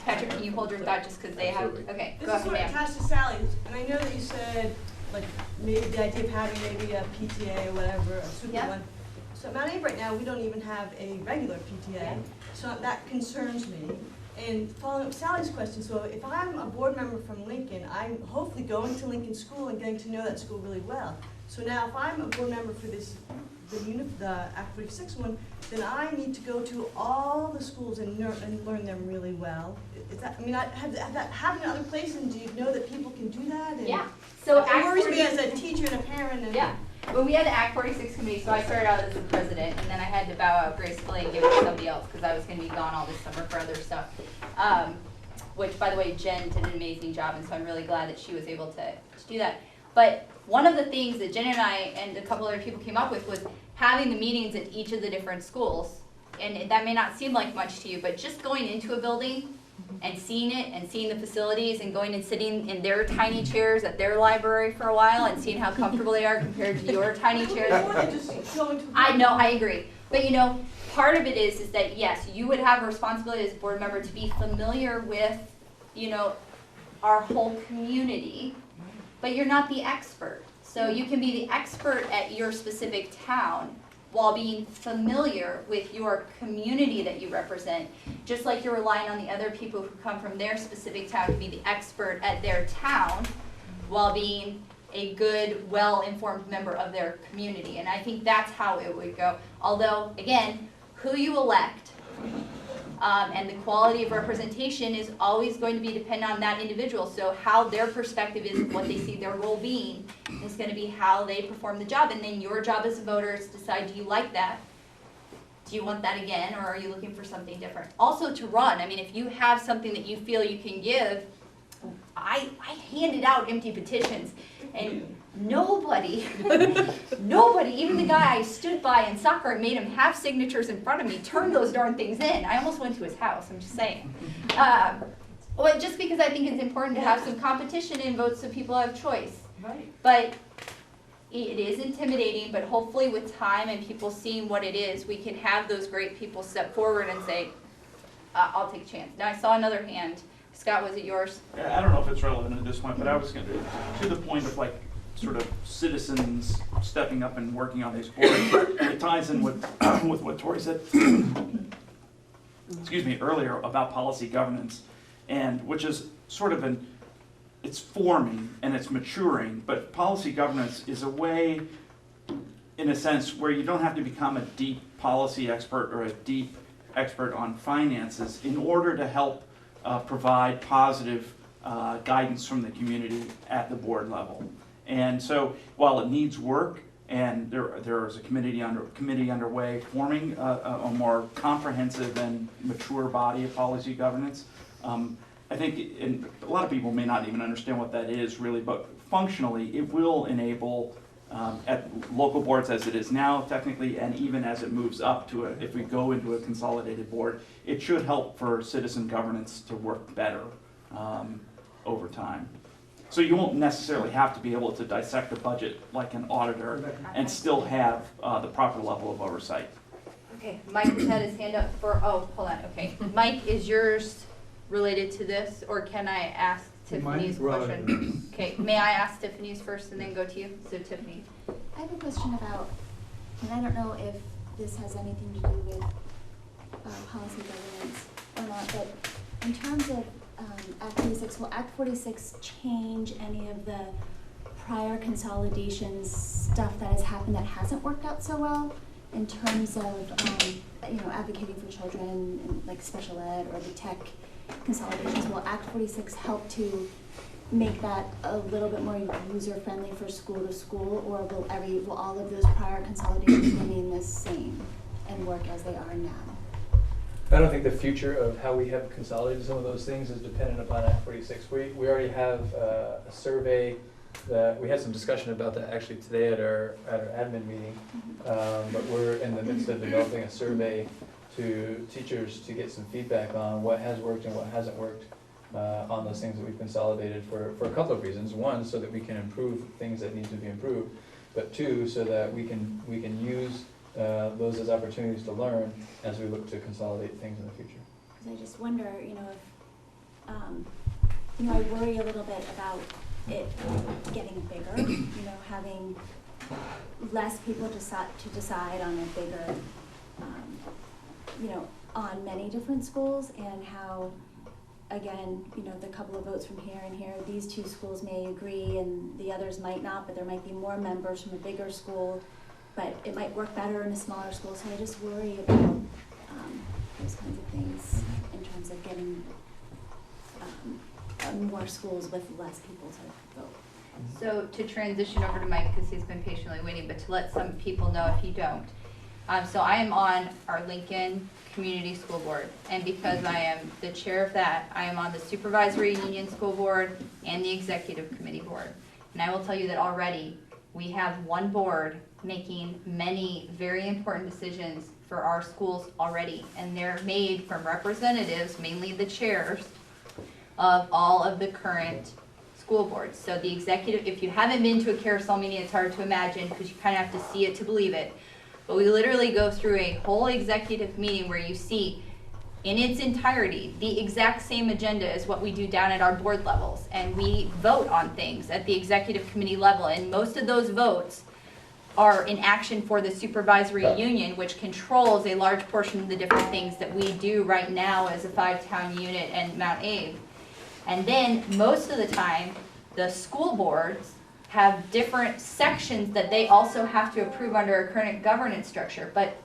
Patrick, can you hold your thought just because they have, okay, go This is ahead, sort of ma'am. attached to Sally's, and I know that you said, like, maybe the idea of having maybe a PTA or whatever, a super Yep. one. So at Mount A right now, we don't even have a regular PTA, Yeah. so that concerns me. And following up Sally's question, so if I'm a board member from Lincoln, I'm hopefully going to Lincoln School and getting to know that school really well. So now if I'm a board member for this, the Act 46 one, then I need to go to all the schools and learn them really well. Is that, I mean, I have that happened in other places, and do you know that people can do that? And Yeah, so it worries me Act as a teacher and a parent. And Yeah, well, we had the Act 46 committee, so I started out as the president, and then I had to bow out gracefully and give it to somebody else, because I was gonna be gone all this summer for other stuff. Which, by the way, Jen did an amazing job, and so I'm really glad that she was able to do that. But one of the things that Jen and I and a couple other people came up with was having the meetings at each of the different schools. And that may not seem like much to you, but just going into a building and seeing it and seeing the facilities and going and sitting in their tiny chairs at their library for a while and seeing how comfortable they are compared to your tiny chairs. More than just going to I know, I agree. But you know, part of it is that yes, you would have a responsibility as a board member to be familiar with, you know, our whole community, but you're not the expert. So you can be the expert at your specific town while being familiar with your community that you represent, just like you're relying on the other people who come from their specific town to be the expert at their town while being a good, well-informed member of their community. And I think that's how it would go. Although, again, who you elect and the quality of representation is always going to be dependent on that individual. So how their perspective is, what they see their role being, is going to be how they perform the job. And then your job as a voter is to decide, do you like that? Do you want that again, or are you looking for something different? Also to run, I mean, if you have something that you feel you can give, I handed out empty petitions, and nobody, even the guy I stood by in soccer and made him have signatures in front of me, turned those darn things in. I almost went to his house, I'm just saying. Well, just because I think it's important to have some competition in votes so people have choice. Right. But it is intimidating, but hopefully with time and people seeing what it is, we can have those great people step forward and say, I'll take a chance. Now I saw another hand. Scott, was it yours? I don't know if it's relevant at this point, but I was going to the point of like sort of citizens stepping up and working on these boards. It ties in with, with what Tori said, excuse me, earlier about policy governance, and which is sort of it's forming and it's maturing, but policy governance is a way, in a sense, where you don't have to become a deep policy expert or a deep expert on finances in order to help provide positive guidance from the community at the board level. And so while it needs work, and there is a committee underway forming a more comprehensive and mature body of policy governance, I think a lot of people may not even understand what that is really, but functionally it will enable at local boards as it is now technically, and even as it moves up to if we go into a consolidated board, it should help for citizen governance to work better over time. So you won't necessarily have to be able to dissect a budget like an auditor and still have the proper level of oversight. Okay, Mike has had his hand up for, oh, hold on, okay. Mike, is yours related to this, or can I ask Tiffany's question? Okay, may I ask Tiffany's first and then go to you? So Tiffany. I have a question about, and I don't know if this has anything to do with policy governance or not, but in terms of Act 46, will Act 46 change any of the prior consolidations stuff that has happened that hasn't worked out so well in terms of advocating for children and like special ed or the tech consolidations? Will Act 46 help to make that a little bit more user-friendly for school to school, or will all of those prior consolidations remain the same and work as they are now? I don't think the future of how we have consolidated some of those things is dependent upon Act 46. We already have a survey that we had some discussion about that actually today at our admin meeting, but we're in the midst of developing a survey to teachers to get some feedback on what has worked and what hasn't worked on those things that we've consolidated for a couple of reasons. One, so that we can improve things that need to be improved, but two, so that we can use those as opportunities to learn as we look to consolidate things in the future. Because I just wonder, I worry a little bit about it getting bigger, having less people to decide on a bigger, on many different schools, and how, again, the couple of votes from here and here, these two schools may agree and the others might not, but there might be more members from a bigger school, but it might work better in a smaller school. So I just worry about those kinds of things in terms of getting more schools with less people to vote. So to transition over to Mike, because he's been patiently waiting, but to let some people know if you don't. So I am on our Lincoln Community School Board, and because I am the chair of that, I am on the Supervisory Union School Board and the Executive Committee Board. And I will tell you that already we have one board making many very important decisions for our schools already, and they're made from representatives, mainly the chairs, of all of the current school boards. So the executive, if you haven't been to a carousel meeting, it's hard to imagine because you kind of have to see it to believe it. But we literally go through a whole executive meeting where you see in its entirety the exact same agenda as what we do down at our board levels. And we vote on things at the executive committee level. And most of those votes are in action for the supervisory union, which controls a large portion of the different things that we do right now as a 5-town unit and Mount Abe. And then most of the time, the school boards have different sections that they also have to approve under a current governance structure. But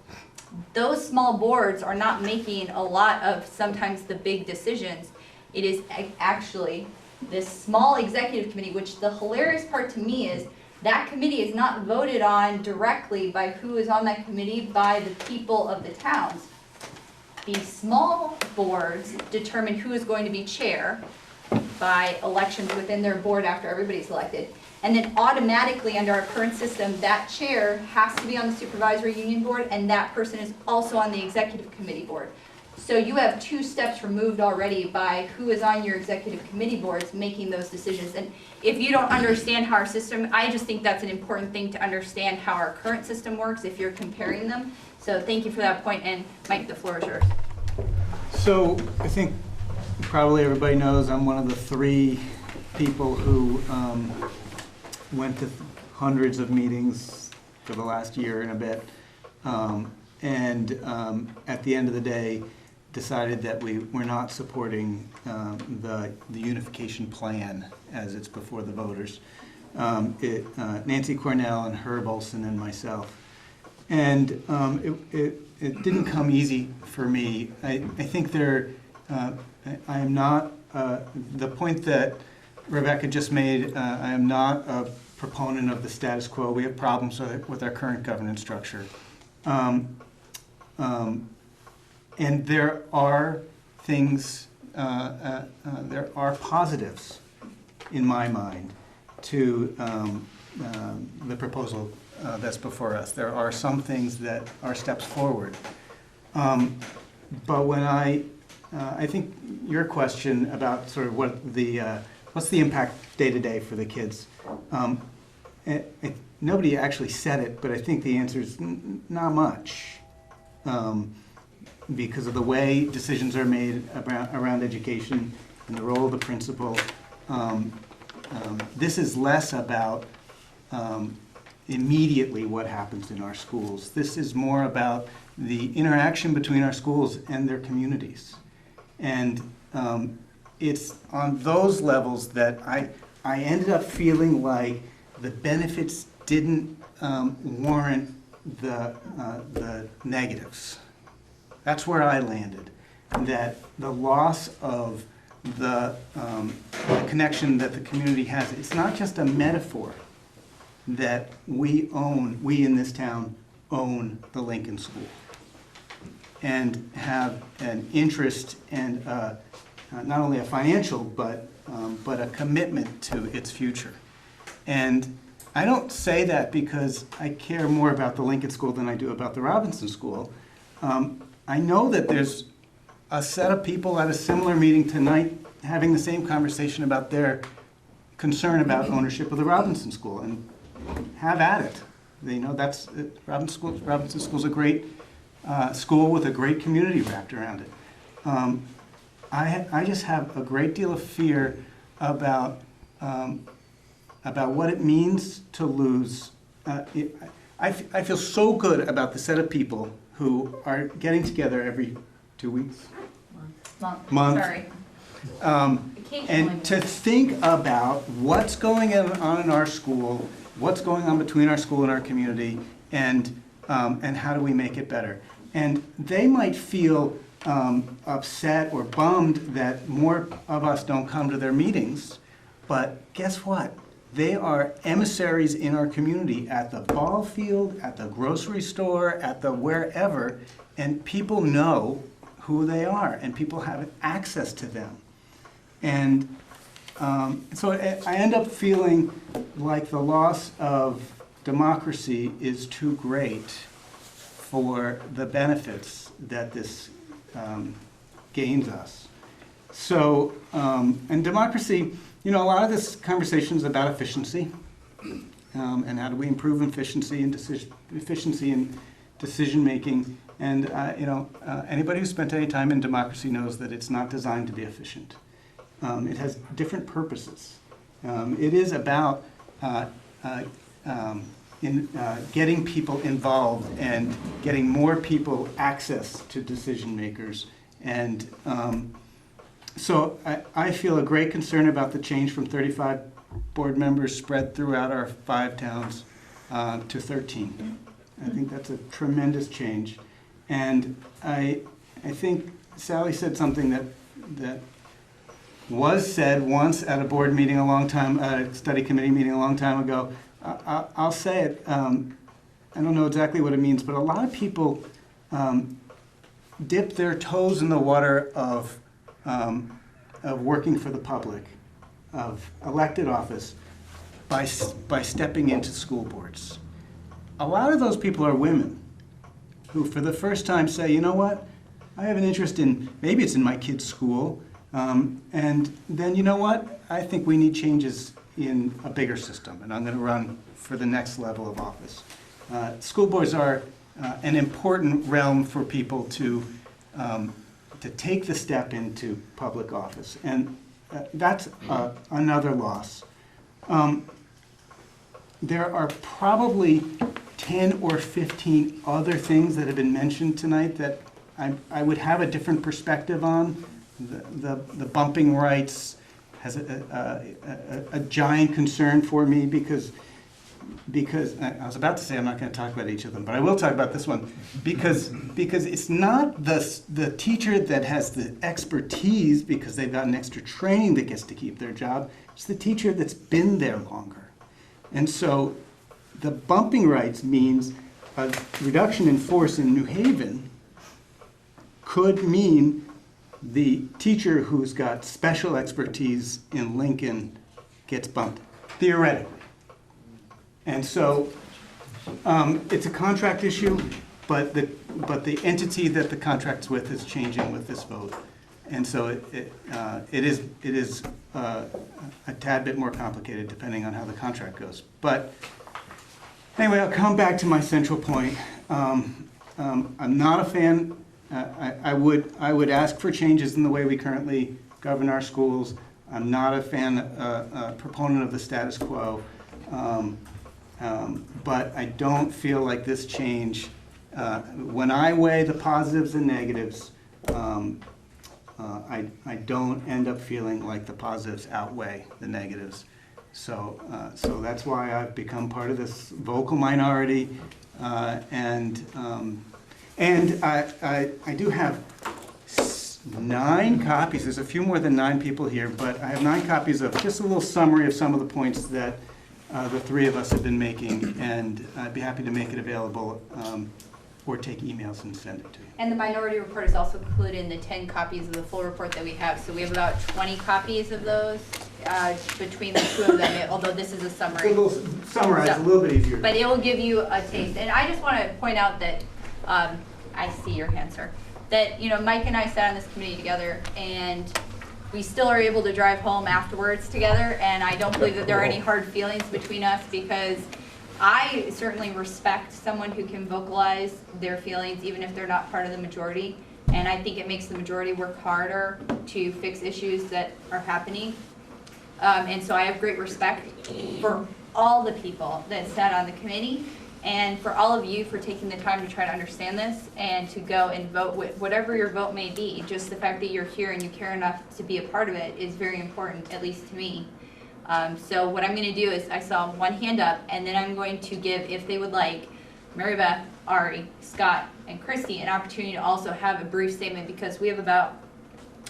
those small boards are not making a lot of sometimes the big decisions. It is actually this small executive committee, which the hilarious part to me is that committee is not voted on directly by who is on that committee, by the people of the towns. These small boards determine who is going to be chair by elections within their board after everybody's elected. And then automatically under our current system, that chair has to be on the supervisory union board, and that person is also on the executive committee board. So you have 2 steps removed already by who is on your executive committee boards making those decisions. And if you don't understand how our system, I just think that's an important thing to understand how our current system works if you're comparing them. So thank you for that point, and Mike, the floor is yours. So I think probably everybody knows I'm one of the 3 people who went to hundreds of meetings for the last year and a bit, and at the end of the day, decided that we were not supporting the unification plan as it's before the voters. Nancy Cornell and Herb Olson and myself. And it didn't come easy for me. I think I am not, the point that Rebecca just made, I am not a proponent of the status quo. We have problems with our current governance structure. And there are things, there are positives in my mind to the proposal that's before us. There are some things that are steps forward. But when I think your question about sort of what's the impact day to day for the kids, nobody actually said it, but I think the answer is not much. Because of the way decisions are made around education and the role of the principal. This is less about immediately what happens in our schools. This is more about the interaction between our schools and their communities. And it's on those levels that I ended up feeling like the benefits didn't warrant the negatives. That's where I landed, that the loss of the connection that the community has, it's not just a metaphor that we in this town own the Lincoln School and have an interest and not only a financial but a commitment to its future. And I don't say that because I care more about the Lincoln School than I do about the Robinson School. I know that there's a set of people at a similar meeting tonight having the same conversation about their concern about ownership of the Robinson School, and have at it. That's Robinson School's a great school with a great community wrapped around it. I just have a great deal of fear about what it means to lose. I feel so good about the set of people who are getting together every 2 weeks? Month. Sorry. And to think about what's going on in our school, what's going on between our school and our community, and how do we make it better. And they might feel upset or bummed that more of us don't come to their meetings, but guess what? They are emissaries in our community at the ball field, at the grocery store, at the wherever, and people know who they are, and people have access to them. And so I end up feeling like the loss of democracy is too great for the benefits that this gains us. So, and democracy, a lot of this conversation is about efficiency, and how do we improve efficiency and decision making. And anybody who's spent any time in democracy knows that it's not designed to be efficient. It has different purposes. It is about getting people involved and getting more people access to decision makers. And so I feel a great concern about the change from 35 board members spread throughout our 5 towns to 13. I think that's a tremendous change. And I think Sally said something that was said once at a board meeting a study committee meeting a long time ago. I'll say it, I don't know exactly what it means, but a lot of people dip their toes in the water of working for the public, of elected office, by stepping into school boards. A lot of those people are women who for the first time say, you know what, I have an interest in, maybe it's in my kid's school, and then you know what, I think we need changes in a bigger system, and I'm going to run for the next level of office. School boards are an important realm for people to take the step into public office, and that's another loss. there are probably 10 or 15 other things that have been mentioned tonight that I would have a different perspective on. The bumping rights has a giant concern for me because I was about to say I'm not going to talk about each of them, but I will talk about this one because it's not the teacher that has the expertise because they've gotten extra training that gets to keep their job. It's the teacher that's been there longer. And so the bumping rights means a reduction in force in New Haven could mean the teacher who's got special expertise in Lincoln gets bumped, theoretically. And so it's a contract issue, but the entity that the contract's with is changing with this vote. And so it is a tad bit more complicated depending on how the contract goes. But anyway, I'll come back to my central point. I'm not a fan. I would ask for changes in the way we currently govern our schools. I'm not a fan, proponent of the status quo. But I don't feel like this change, when I weigh the positives and negatives, I don't end up feeling like the positives outweigh the negatives. So that's why I've become part of this vocal minority, and I do have 9 copies. There's a few more than 9 people here, but I have 9 copies of just a little summary of some of the points that the 3 of us have been making, and I'd be happy to make it available or take emails and send it to you. And the minority report is also included in the 10 copies of the full report that we have. So we have about 20 copies of those between the 2 of them, although this is a summary. It's a little summarized, a little bit easier. But it will give you a taste. And I just want to point out that, I see your hand, sir, that, Mike and I sat on this committee together, and we still are able to drive home afterwards together, and I don't believe that there are any hard feelings between us, because I certainly respect someone who can vocalize their feelings even if they're not part of the majority, and I think it makes the majority work harder to fix issues that are happening. And so I have great respect for all the people that sat on the committee, and for all of you for taking the time to try to understand this and to go and vote with whatever your vote may be. Just the fact that you're here and you care enough to be a part of it is very important, at least to me. So what I'm going to do is, I saw one hand up, and then I'm going to give, if they would like, Mary Beth, Ari, Scott, and Christy an opportunity to also have a brief statement, because we have about,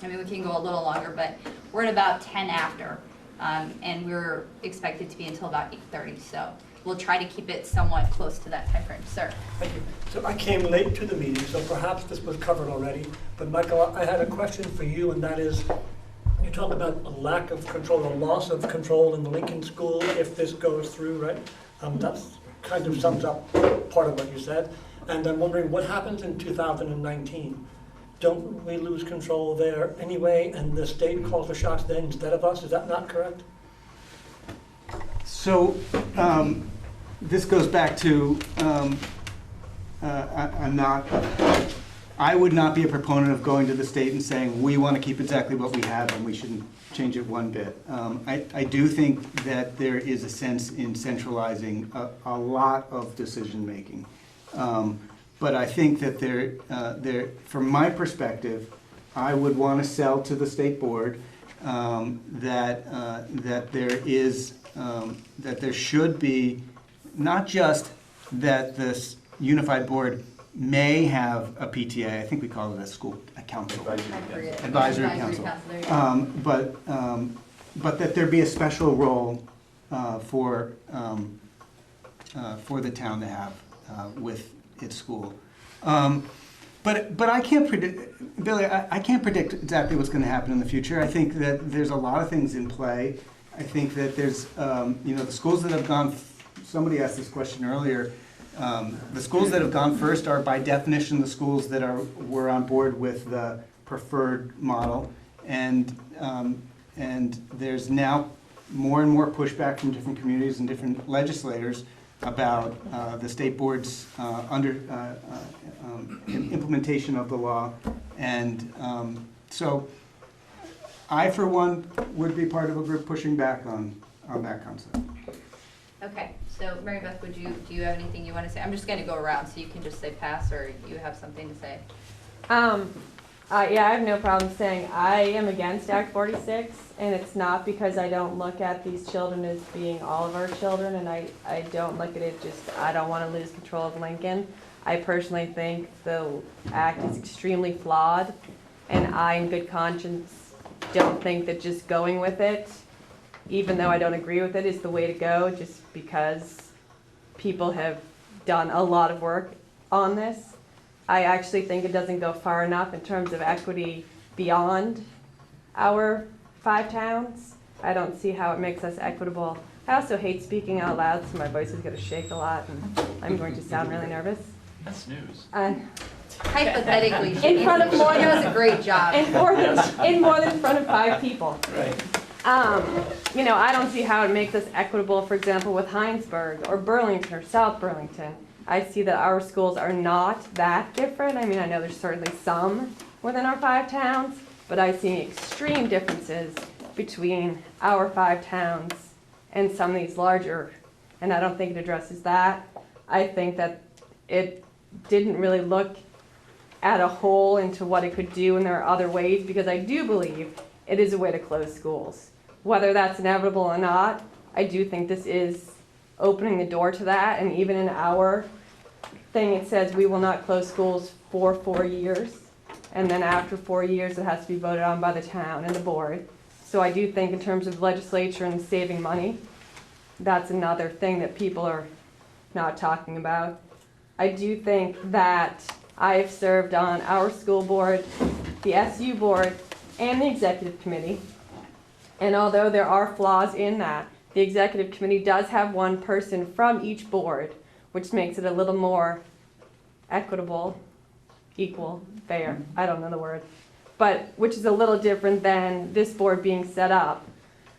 we can go a little longer, but we're at about 10 after, and we're expected to be until about 8:30. So we'll try to keep it somewhat close to that time frame. Sir. Thank you. So I came late to the meeting, so perhaps this was covered already. But Michael, I had a question for you, and that is, you talk about a lack of control, a loss of control in the Lincoln School if this goes through, right? That's kind of sums up part of what you said. And I'm wondering what happens in 2019? Don't we lose control there anyway, and the state calls the shots then instead of us? Is that not correct? So this goes back to I would not be a proponent of going to the state and saying we want to keep exactly what we have and we shouldn't change it one bit. I do think that there is a sense in centralizing a lot of decision making. But I think that from my perspective, I would want to sell to the state board that there should be, not just that this unified board may have a PTA, I think we call it a council. Advisory council. But that there be a special role for the town to have with its school. But I can't predict, Billy, I can't predict exactly what's going to happen in the future. I think that there's a lot of things in play. I think that there's, the schools that have gone, somebody asked this question earlier, the schools that have gone first are by definition the schools that were on board with the preferred model. And there's now more and more pushback from different communities and different legislators about the state board's implementation of the law. And so I, for one, would be part of a group pushing back on that concept. Okay, so Mary Beth, do you have anything you want to say? I'm just going to go around, so you can just say pass, or you have something to say. Yeah, I have no problem saying I am against Act 46, and it's not because I don't look at these children as being all of our children, and I don't look at it just, I don't want to lose control of Lincoln. I personally think the act is extremely flawed, and I, in good conscience, don't think that just going with it, even though I don't agree with it, is the way to go, just because people have done a lot of work on this. I actually think it doesn't go far enough in terms of equity beyond our 5 towns. I don't see how it makes us equitable. I also hate speaking out loud, so my voice is going to shake a lot, and I'm going to sound really nervous. That's news. Hypothetically, in front of more she does a great job. In more than in front of 5 people. Right. You know, I don't see how it makes us equitable, for example, with Heinsberg or Burlington or South Burlington. I see that our schools are not that different. I mean, I know there's certainly some within our 5 towns, but I see extreme differences between our 5 towns and some of these larger, and I don't think it addresses that. I think that it didn't really look at a whole into what it could do, and there are other ways, because I do believe it is a way to close schools. Whether that's inevitable or not, I do think this is opening the door to that, and even in our thing it says we will not close schools for 4 years, and then after 4 years it has to be voted on by the town and the board. So I do think in terms of legislature and saving money, that's another thing that people are not talking about. I do think that I have served on our school board, the SU board, and the executive committee, and although there are flaws in that, the executive committee does have one person from each board, which makes it a little more equitable, equal, fair, I don't know the word, but which is a little different than this board being set up,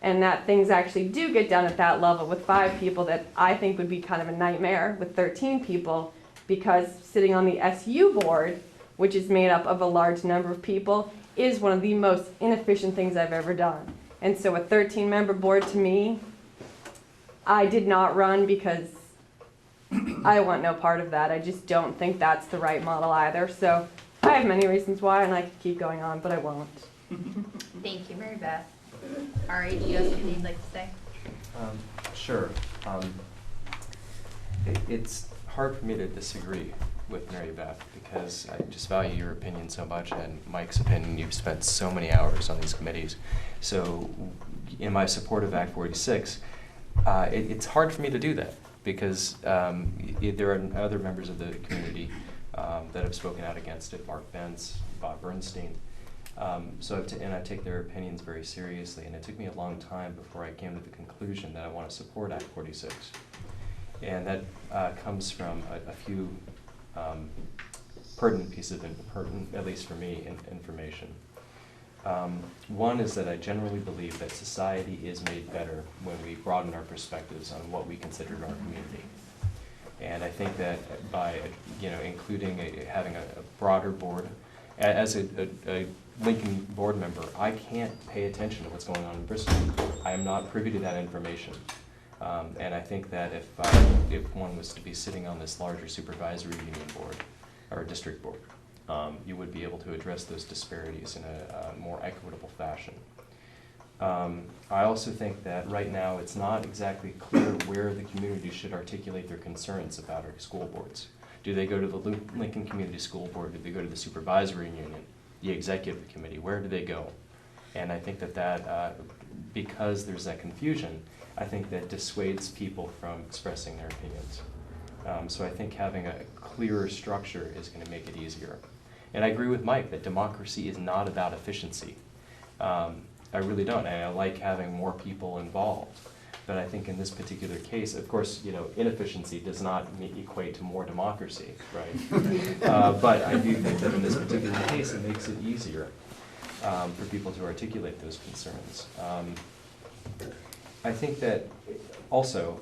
and that things actually do get done at that level with 5 people that I think would be kind of a nightmare with 13 people, because sitting on the SU board, which is made up of a large number of people, is one of the most inefficient things I've ever done. And so a 13-member board, to me, I did not run because I want no part of that. I just don't think that's the right model either. So I have many reasons why, and I could keep going on, but I won't. Thank you, Mary Beth. Ari, do you have something you'd like to say? Sure. It's hard for me to disagree with Mary Beth, because I just value your opinion so much, and Mike's opinion. You've spent so many hours on these committees. So in my support of Act 46, it's hard for me to do that, because there are other members of the community that have spoken out against it, Mark Bentz, Bob Bernstein. And I take their opinions very seriously, and it took me a long time before I came to the conclusion that I want to support Act 46. And that comes from a few pertinent pieces of, at least for me, information. One is that I generally believe that society is made better when we broaden our perspectives on what we consider our community. And I think that by including having a broader board, as a Lincoln board member, I can't pay attention to what's going on in Bristol. I am not privy to that information. And I think that if one was to be sitting on this larger supervisory union board or district board, you would be able to address those disparities in a more equitable fashion. I also think that right now it's not exactly clear where the community should articulate their concerns about our school boards. Do they go to the Lincoln Community School Board? Do they go to the supervisory union, the executive committee? Where do they go? And I think that because there's that confusion, I think that dissuades people from expressing their opinions. So I think having a clearer structure is going to make it easier. And I agree with Mike that democracy is not about efficiency. I really don't. And I like having more people involved. But I think in this particular case, of course, inefficiency does not equate to more democracy, right? But I do think that in this particular case, it makes it easier for people to articulate those concerns. I think that also,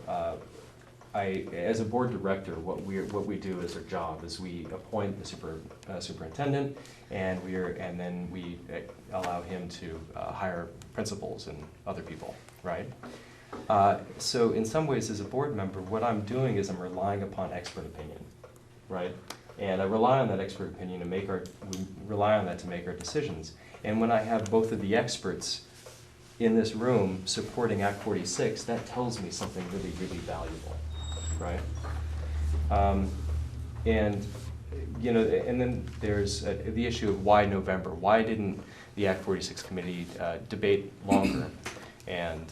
as a board director, what we do as our job is we appoint the superintendent, and then we allow him to hire principals and other people, right? So in some ways, as a board member, what I'm doing is I'm relying upon expert opinion, right? And I rely on that expert opinion to we rely on that to make our decisions. And when I have both of the experts in this room supporting Act 46, that tells me something really, really valuable, right? And you know, and then there's the issue of why November? Why didn't the Act 46 committee debate longer? And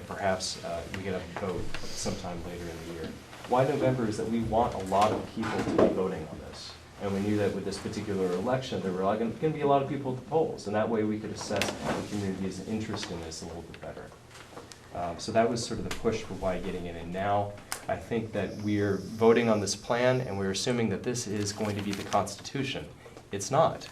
perhaps we get a vote sometime later in the year. Why November is that we want a lot of people to be voting on this. And we knew that with this particular election, there were going to be a lot of people at the polls, and that way we could assess the community's interest in this a little bit better. So that was sort of the push for why getting it in now. I think that we're voting on this plan, and we're assuming that this is going to be the Constitution. It's not.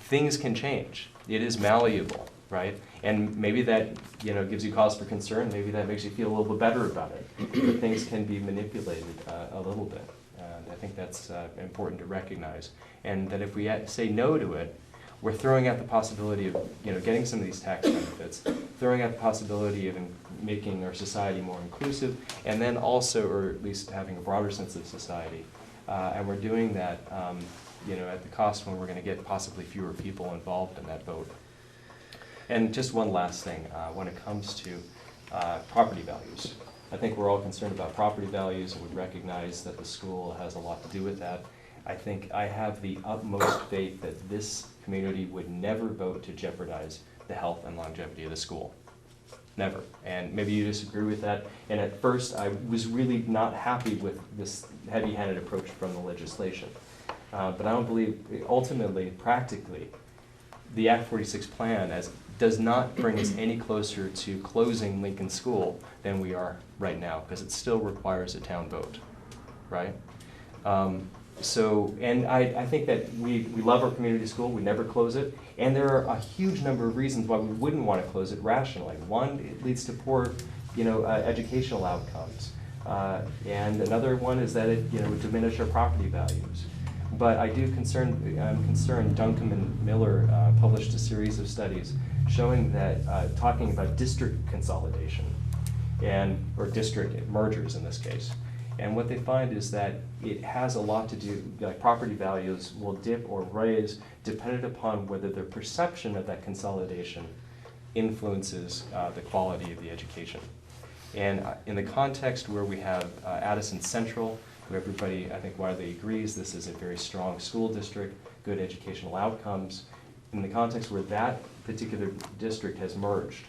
Things can change. It is malleable, right? And maybe that gives you cause for concern. Maybe that makes you feel a little bit better about it. But things can be manipulated a little bit. And I think that's important to recognize. And that if we say no to it, we're throwing out the possibility of getting some of these tax benefits, throwing out the possibility of making our society more inclusive, and then also, or at least having a broader sense of society. And we're doing that at the cost when we're going to get possibly fewer people involved in that vote. And just one last thing, when it comes to property values. I think we're all concerned about property values and would recognize that the school has a lot to do with that. I think I have the utmost faith that this community would never vote to jeopardize the health and longevity of the school. Never. And maybe you disagree with that. And at first, I was really not happy with this heavy-handed approach from the legislation. But I don't believe, ultimately, practically, the Act 46 plan does not bring us any closer to closing Lincoln School than we are right now, because it still requires a town vote, right? And I think that we love our community school, we never close it, and there are a huge number of reasons why we wouldn't want to close it rationally. One, it leads to poor, educational outcomes. And another one is that it, would diminish our property values. But I'm concerned, Duncombe and Miller published a series of studies showing that, talking about district consolidation, or district mergers in this case. And what they find is that it has a lot to do, like property values will dip or raise dependent upon whether the perception of that consolidation influences the quality of the education. And in the context where we have Addison Central, where everybody, I think, widely agrees this is a very strong school district, good educational outcomes, in the context where that particular district has merged,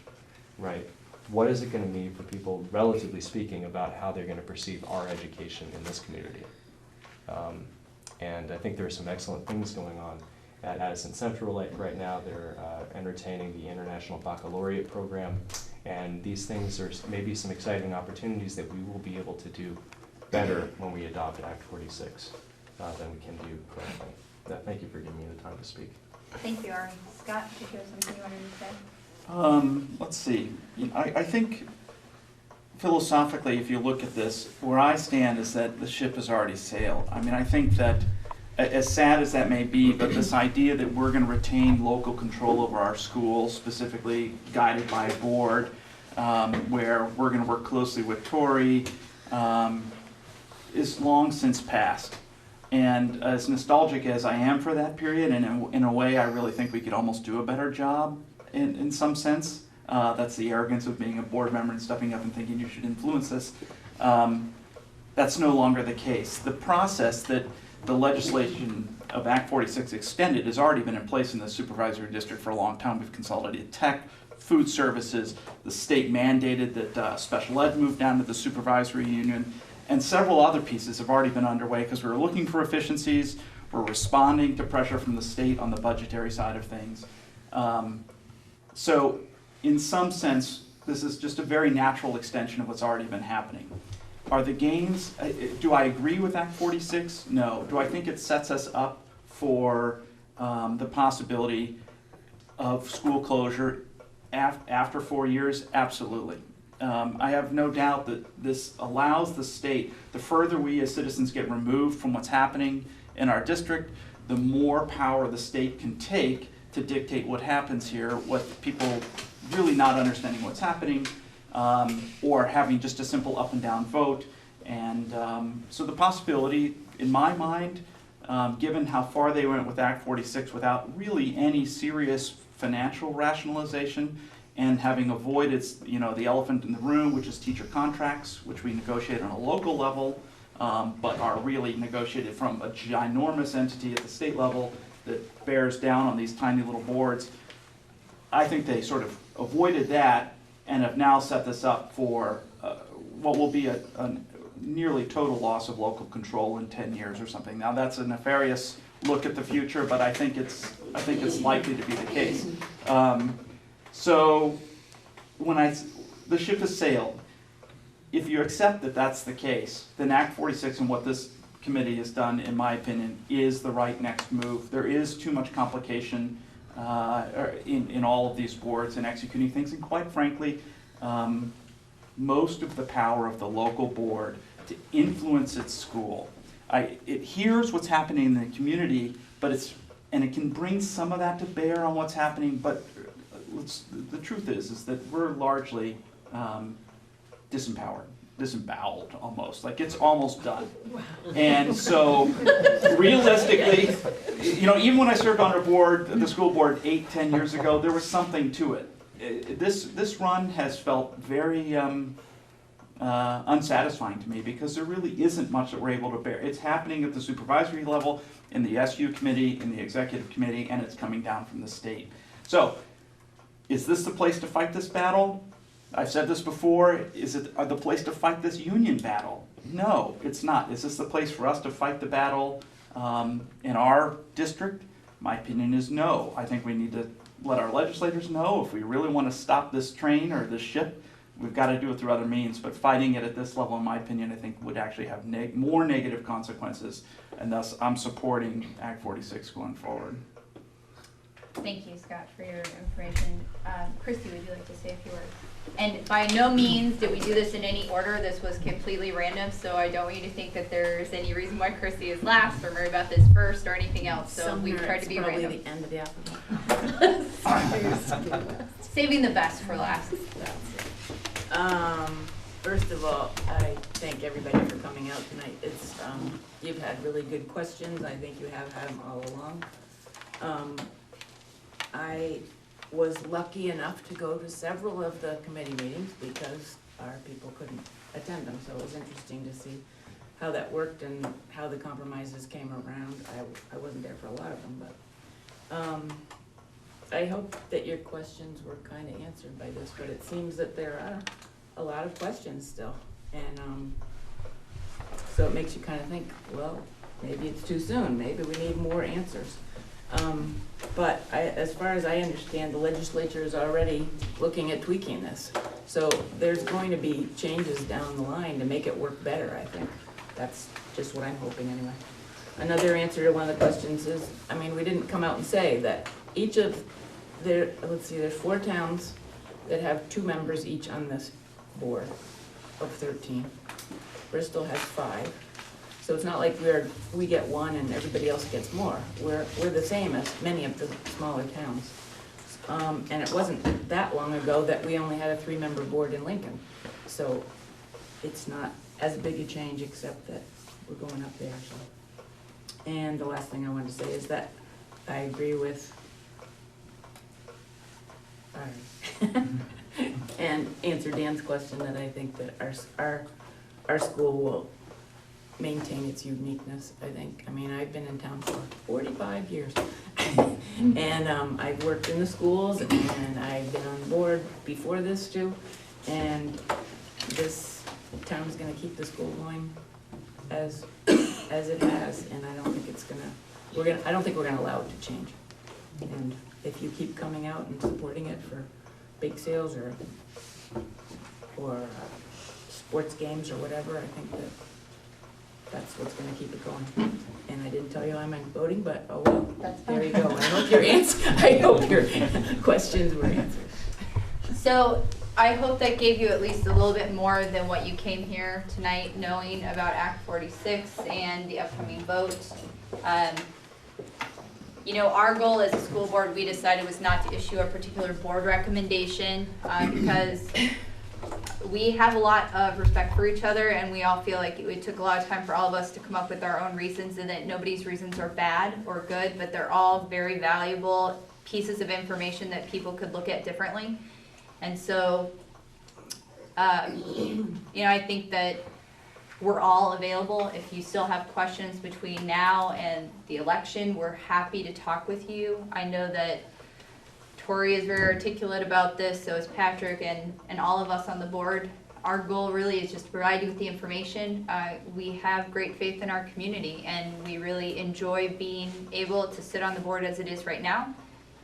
right? What is it going to mean for people, relatively speaking, about how they're going to perceive our education in this community? And I think there are some excellent things going on at Addison Central. Like right now, they're entertaining the International Baccalaureate program, and these things are maybe some exciting opportunities that we will be able to do better when we adopt Act 46 than we can do currently. Thank you for giving me the time to speak. Thank you, Ari. Scott, did you have something you wanted to say? Let's see. I think philosophically, if you look at this, where I stand is that the ship has already sailed. I mean, I think that, as sad as that may be, but this idea that we're going to retain local control over our schools, specifically guided by a board, where we're going to work closely with Tory, is long since past. And as nostalgic as I am for that period, and in a way I really think we could almost do a better job in some sense. That's the arrogance of being a board member and stepping up and thinking you should influence this. That's no longer the case. The process that the legislation of Act 46 extended has already been in place in the supervisory district for a long time. We've consolidated tech, food services, the state mandated that special ed move down to the supervisory union, and several other pieces have already been underway because we're looking for efficiencies, we're responding to pressure from the state on the budgetary side of things. So in some sense, this is just a very natural extension of what's already been happening. Are the gains, do I agree with Act 46? No. Do I think it sets us up for the possibility of school closure after 4 years? Absolutely. I have no doubt that this allows the state, the further we as citizens get removed from what's happening in our district, the more power the state can take to dictate what happens here, what people really not understanding what's happening, or having just a simple up and down vote. And so the possibility, in my mind, given how far they went with Act 46 without really any serious financial rationalization, and having avoided, the elephant in the room, which is teacher contracts, which we negotiate on a local level, but are really negotiated from a ginormous entity at the state level that bears down on these tiny little boards. I think they sort of avoided that and have now set this up for what will be a nearly total loss of local control in 10 years or something. Now that's a nefarious look at the future, but I think it's likely to be the case. So when the ship has sailed, if you accept that that's the case, then Act 46 and what this committee has done, in my opinion, is the right next move. There is too much complication in all of these boards and executing things, and quite frankly, most of the power of the local board to influence its school. It hears what's happening in the community, but it can bring some of that to bear on what's happening, but the truth is that we're largely disemboweled almost, like it's almost done. And so realistically, even when I served on the school board 8-10 years ago, there was something to it. This run has felt very unsatisfying to me because there really isn't much that we're able to bear. It's happening at the supervisory level, in the SU committee, in the executive committee, and it's coming down from the state. So, is this the place to fight this battle? I've said this before, is it the place to fight this union battle? No, it's not. Is this the place for us to fight the battle in our district? My opinion is no. I think we need to let our legislators know if we really want to stop this train or this ship, we've got to do it through other means. But fighting it at this level, in my opinion, I think would actually have more negative consequences, and thus I'm supporting Act 46 going forward. Thank you, Scott, for your information. Christy, would you like to say a few words? And by no means did we do this in any order. This was completely random, so I don't want you to think that there's any reason why Christy is last or Mary Beth is first or anything else. So we've tried to be random. Probably the end of the alphabet. Saving the best for last. First of all, I thank everybody for coming out tonight. It's you've had really good questions. I think you have had them all along. I was lucky enough to go to several of the committee meetings because our people couldn't attend them, so it was interesting to see how that worked and how the compromises came around. I wasn't there for a lot of them, but I hope that your questions were kind of answered by this, but it seems that there are a lot of questions still, and so it makes you kind of think, well, maybe it's too soon, maybe we need more answers. But as far as I understand, the legislature is already looking at tweaking this. So there's going to be changes down the line to make it work better, I think. That's just what I'm hoping anyway. Another answer to one of the questions is, we didn't come out and say that each of there's 4 towns that have 2 members each on this board of 13. Bristol has 5. So it's not like we get 1 and everybody else gets more. We're the same as many of the smaller towns. And it wasn't that long ago that we only had a 3-member board in Lincoln. So it's not as big a change except that we're going up there. So. And the last thing I wanted to say is that I agree with and answer Dan's question that I think that our school will maintain its uniqueness, I think. I've been in town for 45 years. And I've worked in the schools, and I've been on the board before this too. And this town's gonna keep the school going as it has, and I don't think I don't think we're gonna allow it to change. And if you keep coming out and supporting it for bake sales or sports games or whatever, I think that's what's going to keep it going. And I didn't tell you I'm voting, but oh well, there you go. I hope your questions were answered. So I hope that gave you at least a little bit more than what you came here tonight knowing about Act 46 and the upcoming vote. You know, our goal as a school board, we decided was not to issue a particular board recommendation, because we have a lot of respect for each other, and we all feel like it took a lot of time for all of us to come up with our own reasons, and that nobody's reasons are bad or good, but they're all very valuable pieces of information that people could look at differently. And so, you know, I think that we're all available. If you still have questions between now and the election, we're happy to talk with you. I know that Tori is very articulate about this, so is Patrick, and all of us on the board. Our goal really is just to provide you with the information. We have great faith in our community, and we really enjoy being able to sit on the board as it is right now.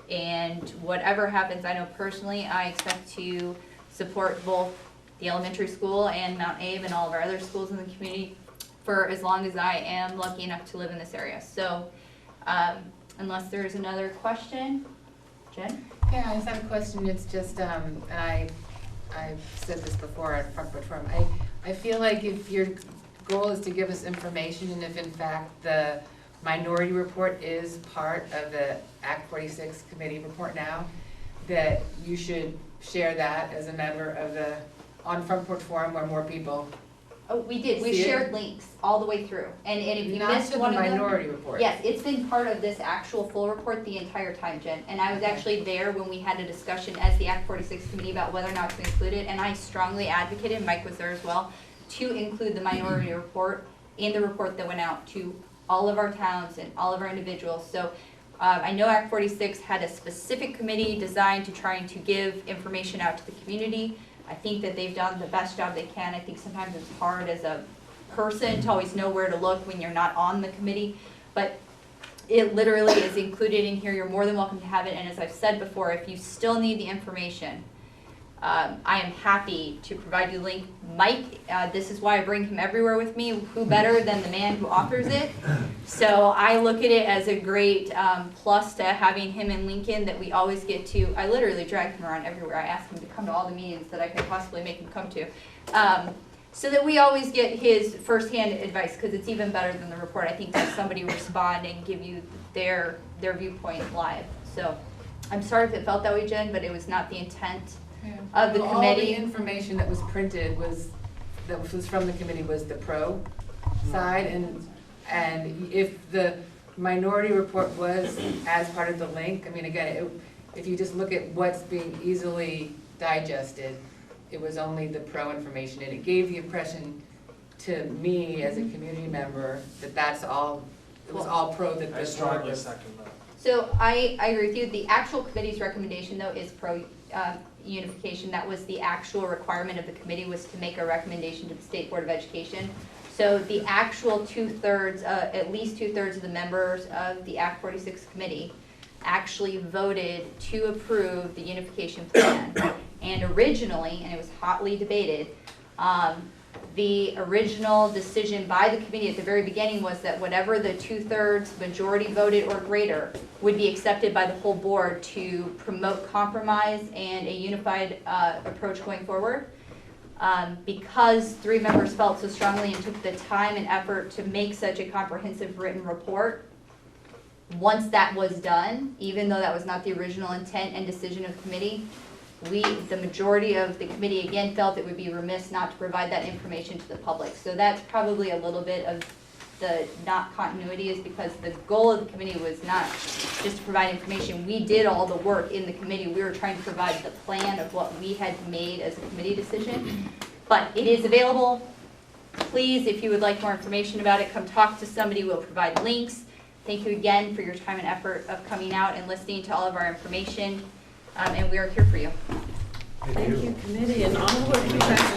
And whatever happens, I know personally, I expect to support both the elementary school and Mount Abe and all of our other schools in the community for as long as I am lucky enough to live in this area. So unless there's another question, Jen? Yeah, I just have a question. It's just, and I've said this before at Front Forum. I feel like if your goal is to give us information, and if in fact the minority report is part of the Act 46 committee report now, that you should share that as a member of the on Front Porch Forum where more people. Oh, we did. We shared links all the way through. And if you Not missed to one the of them. minority report. Yes, it's been part of this actual full report the entire time, Jen. And I was actually there when we had a discussion as the Act 46 committee about whether or not to include it. And I strongly advocated, Mike was there as well, to include the minority report in the report that went out to all of our towns and all of our individuals. So I know Act 46 had a specific committee designed to trying to give information out to the community. I think that they've done the best job they can. I think sometimes it's hard as a person to always know where to look when you're not on the committee, but it literally is included in here. You're more than welcome to have it, and as I've said before, if you still need the information, I am happy to provide you a link. Mike, this is why I bring him everywhere with me. Who better than the man who authors it? So I look at it as a great plus to having him in Lincoln, that we always get to. I literally drag him around everywhere. I ask him to come to all the meetings that I could possibly make him come to. So that we always get his firsthand advice, because it's even better than the report. I think to have somebody respond and give you their viewpoint live. So I'm sorry if it felt that way, Jen, but it was not the intent of the Well, committee. all the information that was printed that was from the committee was the pro side, and if the minority report was as part of the link, I mean, again, if you just look at what's being easily digested, it was only the pro information, and it gave the impression to me as a community member that that's all, it was all pro that I the strongly board was. second that. So I agree with you. The actual committee's recommendation, though, is pro unification. That was the actual requirement of the committee, was to make a recommendation to the State Board of Education. So the actual at least two-thirds of the members of the Act 46 committee actually voted to approve the unification plan. And originally, and it was hotly debated, the original decision by the committee at the very beginning was that whatever the two-thirds majority voted or greater would be accepted by the whole board to promote compromise and a unified approach going forward. Because 3 members felt so strongly and took the time and effort to make such a comprehensive written report, once that was done, even though that was not the original intent and decision of the committee, the majority of the committee again felt it would be remiss not to provide that information to the public. So that's probably a little bit of the not continuity, is because the goal of the committee was not just to provide information. We did all the work in the committee. We were trying to provide the plan of what we had made as a committee decision. But it is available. Please, if you would like more information about it, come talk to somebody. We'll provide links. Thank you again for your time and effort of coming out and listening to all of our information. And we are here for you. Thank you, committee, and onward we press.